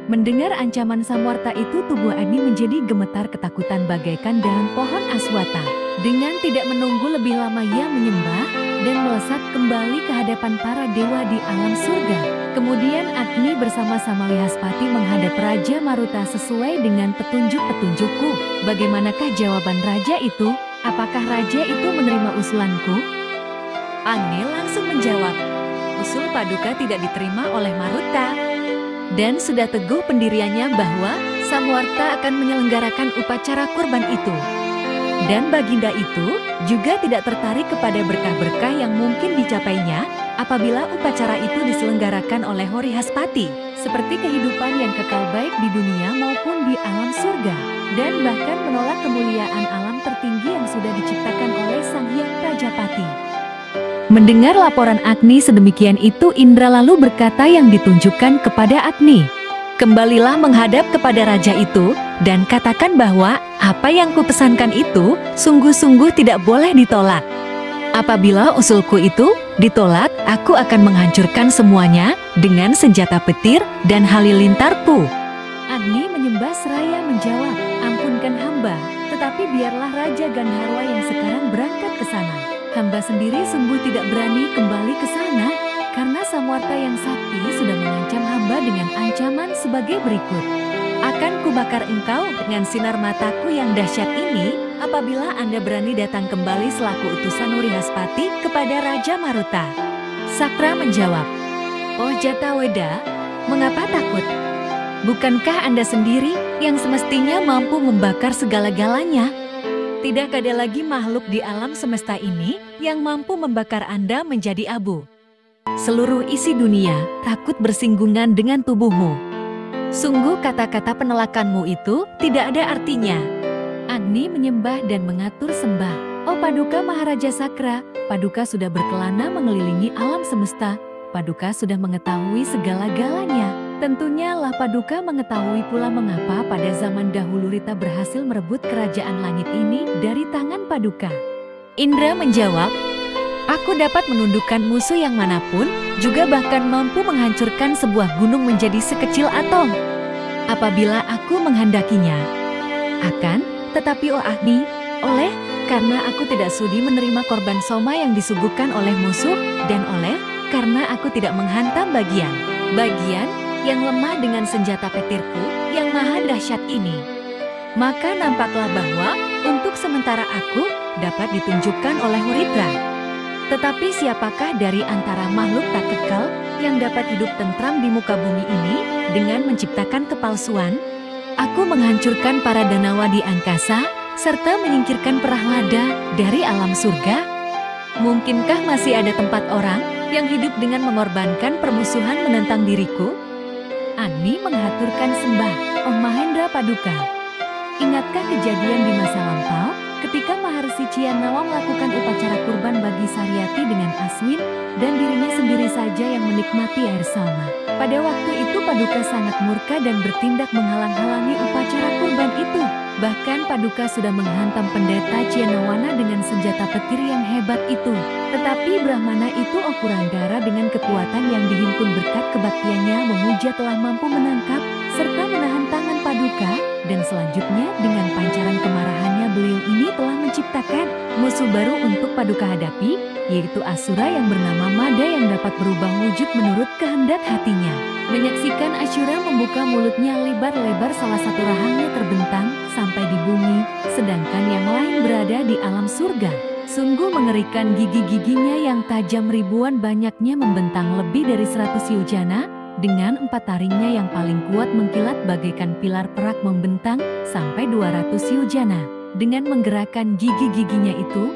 Mendengar ancaman Samwarta itu, tubuh Agni menjadi gemetar ketakutan bagaikan daun pohon aswata. Dengan tidak menunggu lebih lama ia menyembah dan melesat kembali ke hadapan para dewa di alam surga. Kemudian Agni bersama-sama Wrihaspati menghadap Raja Maruta sesuai dengan petunjuk-petunjukku. "Bagaimanakah jawaban Raja itu? Apakah Raja itu menerima usulanku?" Agni langsung menjawab, "Usul Paduka tidak diterima oleh Maruta." Dan sudah teguh pendiriannya bahwa Samwarta akan menyelenggarakan upacara kurban itu. Dan Baginda itu juga tidak tertarik kepada berkah-berkah yang mungkin dicapainya apabila upacara itu diselenggarakan oleh Wrihaspati, seperti kehidupan yang kekal baik di dunia maupun di alam surga, dan bahkan menolak kemuliaan alam tertinggi yang sudah diciptakan oleh Sang Hyang Prajapati. Mendengar laporan Agni sedemikian itu, Indra lalu berkata yang ditunjukkan kepada Agni, "Kembalilah menghadap kepada raja itu dan katakan bahwa apa yang kupesankan itu sungguh-sungguh tidak boleh ditolak. Apabila usulku itu ditolak, aku akan menghancurkan semuanya dengan senjata petir dan halilintarku." Agni menyembah seraya menjawab, "Ampunkan hamba, tetapi biarlah Raja Gandharwa yang sekarang berangkat ke sana. Hamba sendiri sungguh tidak berani kembali ke sana, karena Samwarta yang sakti sudah mengancam hamba dengan ancaman sebagai berikut. Akan kubakar engkau dengan sinar mataku yang dahsyat ini, apabila Anda berani datang kembali selaku utusan Wrihaspati kepada Raja Maruta. Sakra menjawab, "Oh Jataweda, mengapa takut? Bukankah Anda sendiri yang semestinya mampu membakar segala-galanya? Tidak ada lagi makhluk di alam semesta ini yang mampu membakar Anda menjadi abu. Seluruh isi dunia takut bersinggungan dengan tubuhmu. Sungguh kata-kata penolakanmu itu tidak ada artinya." Agni menyembah dan mengatur sembah. "Oh Paduka Maharaja Sakra, Paduka sudah berkelana mengelilingi alam semesta. Paduka sudah mengetahui segala-galanya. Tentunya lah Paduka mengetahui pula mengapa pada zaman dahulu Rita berhasil merebut kerajaan langit ini dari tangan Paduka." Indra menjawab, "Aku dapat menundukkan musuh yang manapun, juga bahkan mampu menghancurkan sebuah gunung menjadi sekecil atom, apabila aku menghendakinya. Akan tetapi oh Agni, karena aku tidak sudi menerima korban soma yang disuguhkan oleh musuh, dan karena aku tidak menghantam bagian yang lemah dengan senjata petirku yang maha dahsyat ini, maka nampaklah bahwa untuk sementara aku dapat ditunjukkan oleh Writra. Tetapi siapakah dari antara makhluk tak kekal yang dapat hidup tentram di muka bumi ini dengan menciptakan kepalsuan? Aku menghancurkan para danawa di angkasa, serta menyingkirkan Prahlada dari alam surga. Mungkinkah masih ada tempat orang yang hidup dengan mengorbankan permusuhan menentang diriku?" Agni menghaturkan sembah, "Oh Mahendra Paduka, ingatkah kejadian di masa lampau ketika Maharsi Cianawa melakukan upacara kurban bagi Saryati dengan Aswin dan dirinya sendiri saja yang menikmati air salma? Pada waktu itu Paduka sangat murka dan bertindak menghalang-halangi upacara kurban itu. Bahkan Paduka sudah menghantam pendeta Cianawana dengan senjata petir yang hebat itu. Tetapi Brahmana itu Okurandara dengan kekuatan yang dihimpun berkat kebaktiannya memuja telah mampu menangkap serta menahan tangan Paduka, dan selanjutnya dengan pancaran kemarahannya beliau ini telah menciptakan musuh baru untuk Paduka hadapi, yaitu Asura yang bernama Mada yang dapat berubah wujud menurut kehendak hatinya." Menyaksikan Asyura membuka mulutnya lebar-lebar, salah satu rahangnya terbentang sampai di bumi, sedangkan yang lain berada di alam surga. Sungguh mengerikan, gigi-giginya yang tajam ribuan banyaknya membentang lebih dari 100 yojana, dengan 4 taringnya yang paling kuat mengkilat bagaikan pilar perak membentang sampai 200 yojana. Dengan menggerakkan gigi-giginya itu,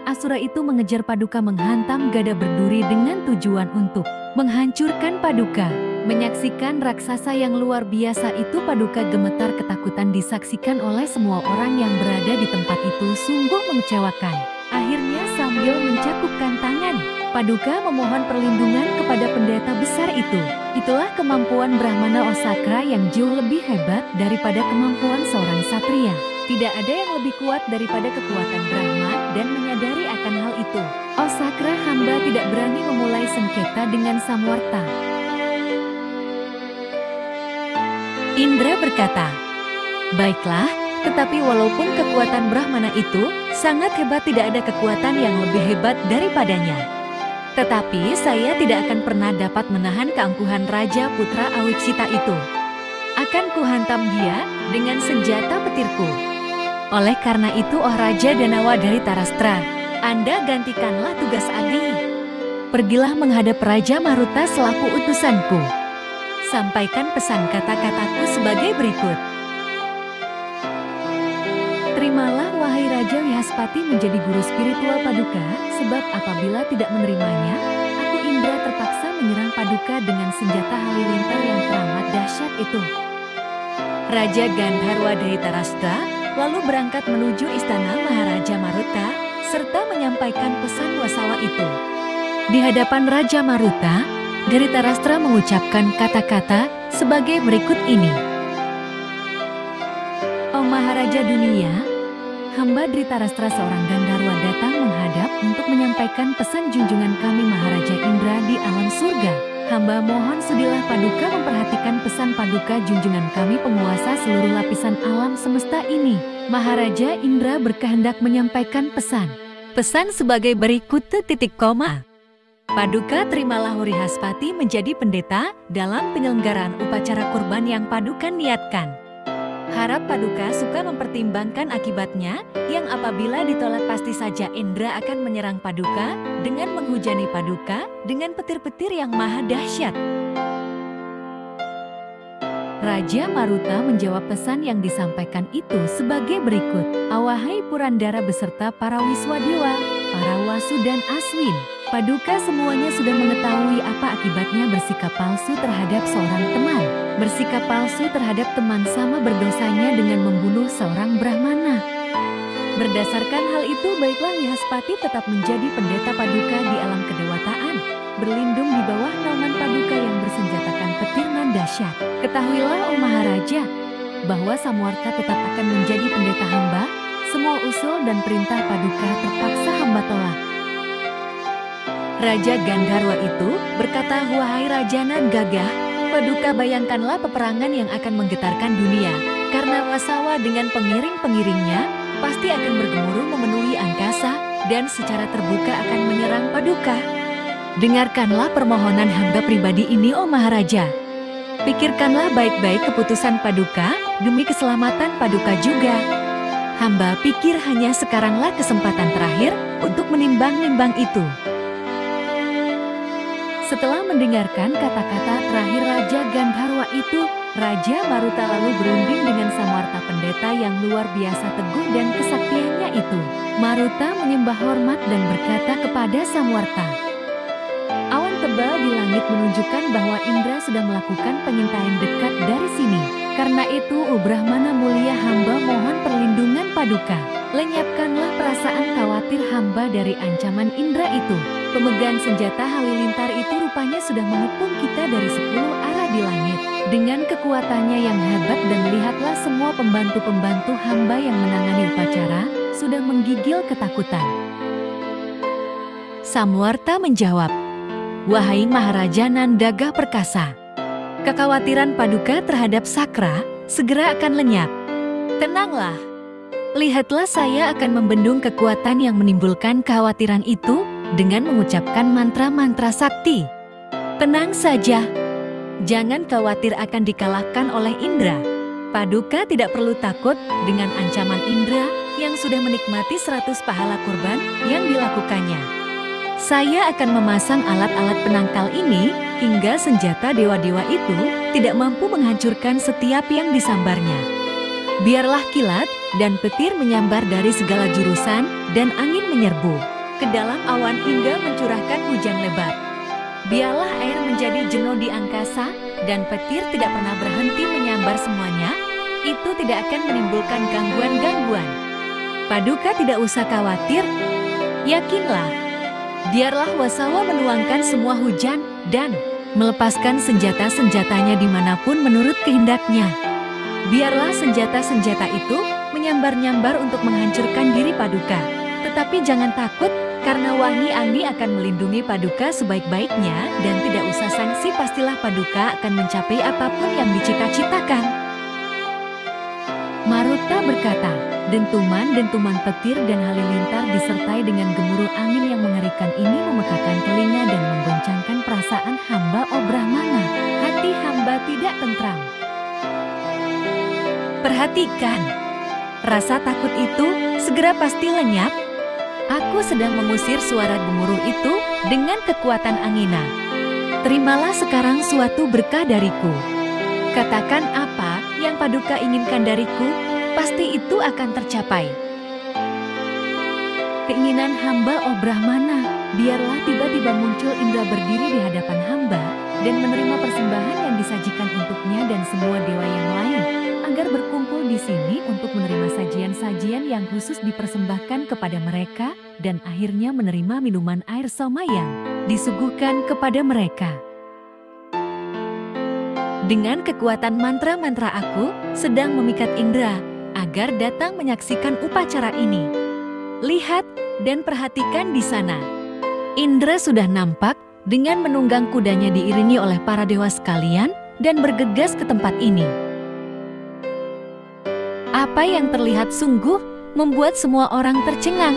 Asura itu mengejar Paduka menghantam gada berduri dengan tujuan untuk menghancurkan Paduka. Menyaksikan raksasa yang luar biasa itu, Paduka gemetar ketakutan disaksikan oleh semua orang yang berada di tempat itu, sungguh mengecewakan. Akhirnya sambil mencakupkan tangan, Paduka memohon perlindungan kepada pendeta besar itu. Itulah kemampuan Brahmana Osakra yang jauh lebih hebat daripada kemampuan seorang satria. Tidak ada yang lebih kuat daripada kekuatan Brahma, dan menyadari akan hal itu, Osakra hamba tidak berani memulai sengketa dengan Samwarta. Indra berkata, "Baiklah, tetapi walaupun kekuatan Brahmana itu sangat hebat, tidak ada kekuatan yang lebih hebat daripadanya. Tetapi saya tidak akan pernah dapat menahan keangkuhan Raja Putra Awiksita itu. Akan kuhantam dia dengan senjata petirku. Oleh karena itu, oh Raja Danawa dari Tarastra, Anda gantikanlah tugas Agni. Pergilah menghadap Raja Maruta selaku utusanku. Sampaikan pesan kata-kataku sebagai berikut. Terimalah wahai Raja Wrihaspati menjadi guru spiritual Paduka, sebab apabila tidak menerimanya, aku Indra terpaksa menyerang Paduka dengan senjata halilintar yang teramat dahsyat itu." Raja Gandharwa dari Tarastra lalu berangkat menuju istana Maharaja Maruta, serta menyampaikan pesan wasawa itu. Di hadapan Raja Maruta, dari Tarastra mengucapkan kata-kata sebagai berikut ini. "Oh Maharaja dunia, hamba Dhritarashtra seorang Gandharwa datang menghadap untuk menyampaikan pesan junjungan kami Maharaja Indra di alam surga. Hamba mohon sudilah Paduka memperhatikan pesan Paduka junjungan kami penguasa seluruh lapisan alam semesta ini. Maharaja Indra berkehendak menyampaikan pesan. Pesan sebagai berikut titik koma. Paduka terimalah Wrihaspati menjadi pendeta dalam penyelenggaraan upacara kurban yang Paduka niatkan. Harap Paduka suka mempertimbangkan akibatnya, yang apabila ditolak pasti saja Indra akan menyerang Paduka dengan menghujani Paduka dengan petir-petir yang maha dahsyat. Raja Maruta menjawab pesan yang disampaikan itu sebagai berikut. Awahai Purandara beserta para Wiswadewa, para Wasu dan Aswin, Paduka semuanya sudah mengetahui apa akibatnya bersikap palsu terhadap seorang teman. Bersikap palsu terhadap teman sama berdosanya dengan membunuh seorang Brahmana. Berdasarkan hal itu, baiklah Wrihaspati tetap menjadi pendeta Paduka di alam kedewataan, berlindung di bawah naungan Paduka yang bersenjatakan petir nan dahsyat. Ketahuilah, O Maharaja, bahwa Samwarta tetap akan menjadi pendeta hamba. Semua usul dan perintah Paduka terpaksa hamba tolak. Raja Gandharwa itu berkata, wahai Raja nan gagah, Paduka bayangkanlah peperangan yang akan menggetarkan dunia, karena Wasawa dengan pengiring-pengiringnya pasti akan bergemuruh memenuhi angkasa dan secara terbuka akan menyerang Paduka. Dengarkanlah permohonan hamba pribadi ini, O Maharaja. Pikirkanlah baik-baik keputusan Paduka demi keselamatan Paduka juga. Hamba pikir hanya sekaranglah kesempatan terakhir untuk menimbang-nimbang itu. Setelah mendengarkan kata-kata terakhir Raja Gandharwa itu, Raja Maruta lalu berunding dengan Samwarta pendeta yang luar biasa teguh dan kesaktiannya itu. Maruta menyembah hormat dan berkata kepada Samwarta, awan tebal di langit menunjukkan bahwa Indra sudah melakukan pengintaian dekat dari sini. Karena itu, O Brahmana mulia, hamba mohon perlindungan Paduka. Lenyapkanlah perasaan khawatir hamba dari ancaman Indra itu. Pemegang senjata halilintar itu rupanya sudah mengepung kita dari 10 arah di langit. Dengan kekuatannya yang hebat, dan lihatlah semua pembantu-pembantu hamba yang menangani upacara sudah menggigil ketakutan. Samwarta menjawab, wahai Maharaja nan gagah perkasa, kekhawatiran Paduka terhadap Sakra segera akan lenyap. Tenanglah, lihatlah saya akan membendung kekuatan yang menimbulkan kekhawatiran itu dengan mengucapkan mantra-mantra sakti. Tenang saja, jangan khawatir akan dikalahkan oleh Indra. Paduka tidak perlu takut dengan ancaman Indra yang sudah menikmati 100 pahala kurban yang dilakukannya. Saya akan memasang alat-alat penangkal ini hingga senjata dewa-dewa itu tidak mampu menghancurkan setiap yang disambarnya. Biarlah kilat dan petir menyambar dari segala jurusan dan angin menyerbu ke dalam awan hingga mencurahkan hujan lebat. Biarlah air menjadi jenuh di angkasa dan petir tidak pernah berhenti menyambar semuanya. Itu tidak akan menimbulkan gangguan-gangguan. Paduka tidak usah khawatir, yakinlah. Biarlah Wasawa menuangkan semua hujan dan melepaskan senjata-senjatanya dimanapun menurut kehendaknya. Biarlah senjata-senjata itu menyambar-nyambar untuk menghancurkan diri Paduka. Tetapi jangan takut, karena Wahni Ani akan melindungi Paduka sebaik-baiknya dan tidak usah sangsi, pastilah Paduka akan mencapai apapun yang dicita-citakan. Maruta berkata, dentuman-dentuman petir dan halilintar disertai dengan gemuruh angin yang mengerikan ini memekakan telinga dan menggoncangkan perasaan hamba, O Brahmana. Hati hamba tidak tentram. Perhatikan, rasa takut itu segera pasti lenyap. Aku sedang mengusir suara gemuruh itu dengan kekuatan angina. Terimalah sekarang suatu berkah dariku. Katakan apa yang Paduka inginkan dariku, pasti itu akan tercapai. Keinginan hamba, O Brahmana, biarlah tiba-tiba muncul Indra berdiri di hadapan hamba dan menerima persembahan yang disajikan untuknya dan semua dewa yang lain, agar berkumpul di sini untuk menerima sajian-sajian yang khusus dipersembahkan kepada mereka, dan akhirnya menerima minuman air soma yang disuguhkan kepada mereka. Dengan kekuatan mantra-mantra aku sedang memikat Indra agar datang menyaksikan upacara ini. Lihat dan perhatikan di sana. Indra sudah nampak dengan menunggang kudanya diiringi oleh para dewa sekalian dan bergegas ke tempat ini. Apa yang terlihat sungguh membuat semua orang tercengang.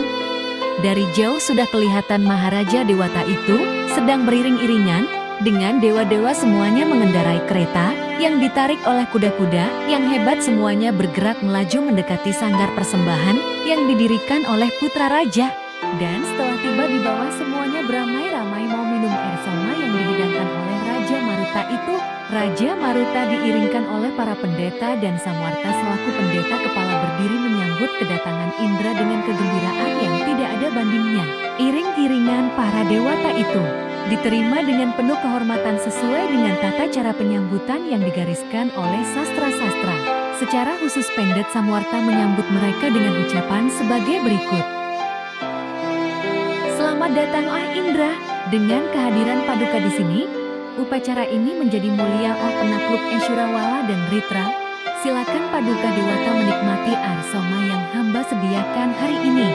Dari jauh sudah kelihatan Maharaja Dewata itu sedang beriring-iringan dengan dewa-dewa semuanya mengendarai kereta yang ditarik oleh kuda-kuda yang hebat, semuanya bergerak melaju mendekati sanggar persembahan yang didirikan oleh putra raja. Dan setelah tiba di bawah, semuanya beramai-ramai mau minum air soma yang dihidangkan oleh Raja Maruta itu. Raja Maruta diiringkan oleh para pendeta dan Samwarta selaku pendeta kepala berdiri menyambut kedatangan Indra dengan kegembiraan yang tidak ada bandingnya. Iring-iringan para dewata itu diterima dengan penuh kehormatan sesuai dengan tata cara penyambutan yang digariskan oleh sastra-sastra. Secara khusus Pendet Samwarta menyambut mereka dengan ucapan sebagai berikut. Selamat datanglah Indra. Dengan kehadiran Paduka di sini, upacara ini menjadi mulia oh penakluk Eshurawala dan Ritra. Silakan Paduka Dewata menikmati air soma yang hamba sediakan hari ini.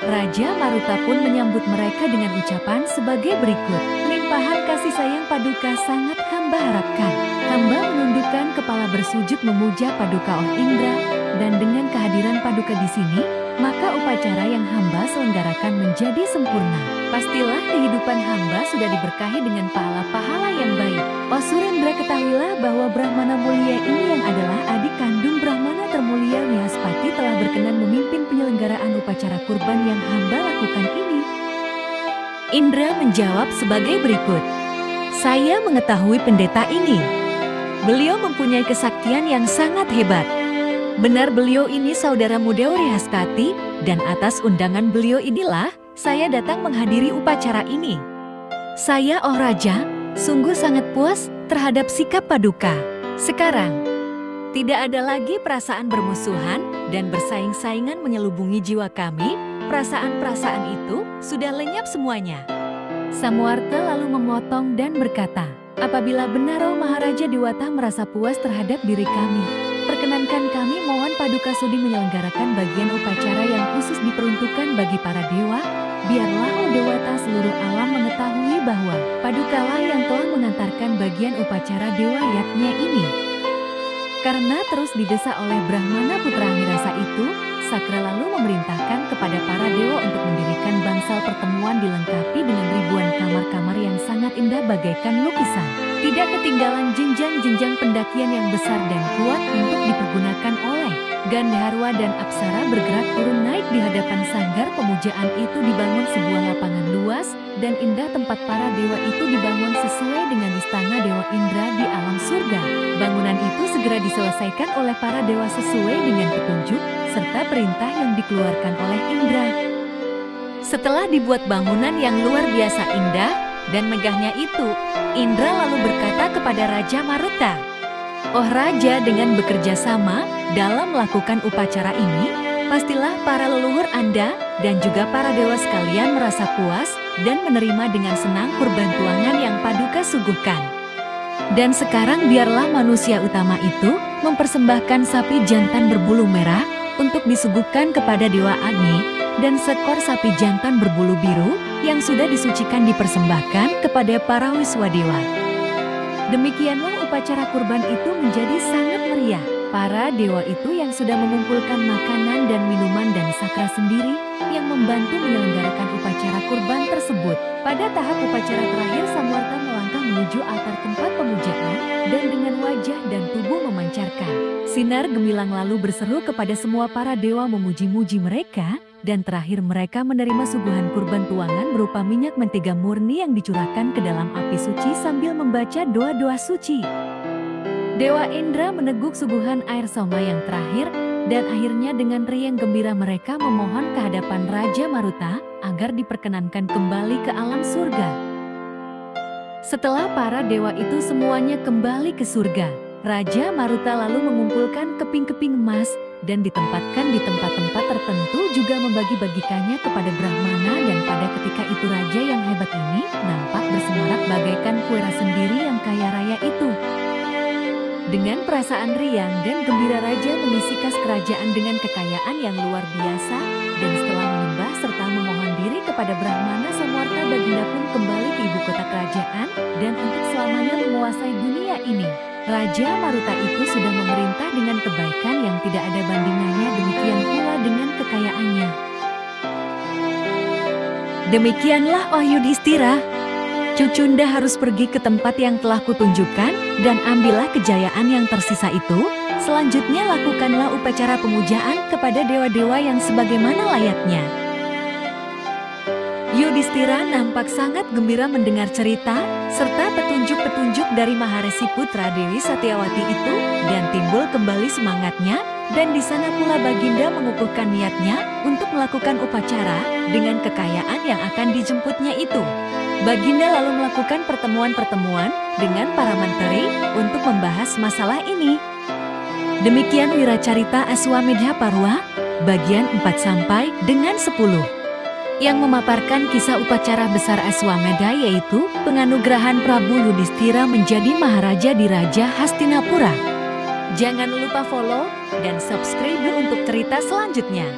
Raja Maruta pun menyambut mereka dengan ucapan sebagai berikut. Limpahan kasih sayang Paduka sangat hamba harapkan. Hamba menundukkan kepala bersujud memuja Paduka oh Indra, dan dengan kehadiran Paduka di sini, maka upacara yang hamba selenggarakan menjadi sempurna. Pastilah kehidupan hamba sudah diberkahi dengan pahala-pahala yang baik. Oh Surendra, ketahuilah bahwa Brahmana mulia ini yang adalah adik kandung Brahmana termulia Wihaspati telah berkenan memimpin penyelenggaraan upacara kurban yang hamba lakukan ini. Indra menjawab sebagai berikut. Saya mengetahui pendeta ini. Beliau mempunyai kesaktian yang sangat hebat. Benar beliau ini saudara muda Wihaspati, dan atas undangan beliau inilah saya datang menghadiri upacara ini. Saya oh Raja, sungguh sangat puas terhadap sikap Paduka. Sekarang, tidak ada lagi perasaan bermusuhan dan bersaing-saingan menyelubungi jiwa kami. Perasaan-perasaan itu sudah lenyap semuanya. Samwarta lalu memotong dan berkata, apabila benar oh Maharaja Dewata merasa puas terhadap diri kami, perkenankan kami mohon Paduka Sudi menyelenggarakan bagian upacara yang khusus diperuntukkan bagi para dewa. Biarlah oh Dewata seluruh alam mengetahui bahwa Padukalah yang telah mengantarkan bagian upacara dewa yatnya ini. Karena terus didesak oleh Brahmana putra Mirasa itu, Sakra lalu memerintahkan kepada para dewa untuk mendirikan bangsal pertemuan dilengkapi dengan ribuan kamar-kamar yang sangat indah bagaikan lukisan. Tidak ketinggalan jenjang-jenjang pendakian yang besar dan kuat untuk dipergunakan oleh Gandharwa dan Apsara bergerak turun naik di hadapan sanggar pemujaan itu. Dibangun sebuah lapangan luas dan indah tempat para dewa itu dibangun sesuai dengan istana Dewa Indra di alam surga. Bangunan itu segera diselesaikan oleh para dewa sesuai dengan petunjuk serta perintah yang dikeluarkan oleh Indra. Setelah dibuat bangunan yang luar biasa indah dan megahnya itu, Indra lalu berkata kepada Raja Maruta, oh Raja, dengan bekerja sama dalam melakukan upacara ini, pastilah para leluhur Anda dan juga para dewa sekalian merasa puas dan menerima dengan senang kurban tuangan yang Paduka suguhkan. Dan sekarang biarlah manusia utama itu mempersembahkan sapi jantan berbulu merah untuk disuguhkan kepada Dewa Agni, dan seekor sapi jantan berbulu biru yang sudah disucikan dipersembahkan kepada para wiswadewa. Demikianlah upacara kurban itu menjadi sangat meriah. Para dewa itu yang sudah mengumpulkan makanan dan minuman dan Sakra sendiri yang membantu menyelenggarakan upacara kurban tersebut. Pada tahap upacara terakhir, Samwarta melangkah menuju altar tempat pemujaan dan dengan wajah dan tubuh memancarkan sinar gemilang lalu berseru kepada semua para dewa memuji-muji mereka, dan terakhir mereka menerima suguhan kurban tuangan berupa minyak mentega murni yang dicurahkan ke dalam api suci sambil membaca doa-doa suci. Dewa Indra meneguk suguhan air soma yang terakhir, dan akhirnya dengan riang gembira mereka memohon ke hadapan Raja Maruta agar diperkenankan kembali ke alam surga. Setelah para dewa itu semuanya kembali ke surga, Raja Maruta lalu mengumpulkan keping-keping emas dan ditempatkan di tempat-tempat tertentu, juga membagi-bagikannya kepada Brahmana, dan pada ketika itu raja yang hebat ini nampak bersemarak bagaikan kuera sendiri yang kaya raya itu. Dengan perasaan riang dan gembira raja mengisi kas kerajaan dengan kekayaan yang luar biasa, dan setelah menyembah serta memohon diri kepada Brahmana, Samwarta Baginda pun kembali ke ibu kota kerajaan dan untuk selamanya menguasai dunia ini. Raja Maruta itu sudah memerintah dengan kebaikan yang tidak ada bandingannya, demikian pula dengan kekayaannya. Demikianlah oh Yudhistira, Cucunda harus pergi ke tempat yang telah kutunjukkan dan ambillah kejayaan yang tersisa itu. Selanjutnya lakukanlah upacara pemujaan kepada dewa-dewa yang sebagaimana layaknya. Yudhistira nampak sangat gembira mendengar cerita serta petunjuk-petunjuk dari Maharesi putra Dewi Satyawati itu dan timbul kembali semangatnya. Dan di sana pula Baginda mengukuhkan niatnya untuk melakukan upacara dengan kekayaan yang akan dijemputnya itu. Baginda lalu melakukan pertemuan-pertemuan dengan para menteri untuk membahas masalah ini. Demikian Wiracarita Aswamedha Parwa, bagian 4 sampai dengan 10. Yang memaparkan kisah upacara besar Aswamedha yaitu penganugerahan Prabu Yudhistira menjadi Maharaja di Raja Hastinapura. Jangan lupa follow dan subscribe untuk cerita selanjutnya.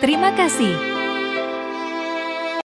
Terima kasih.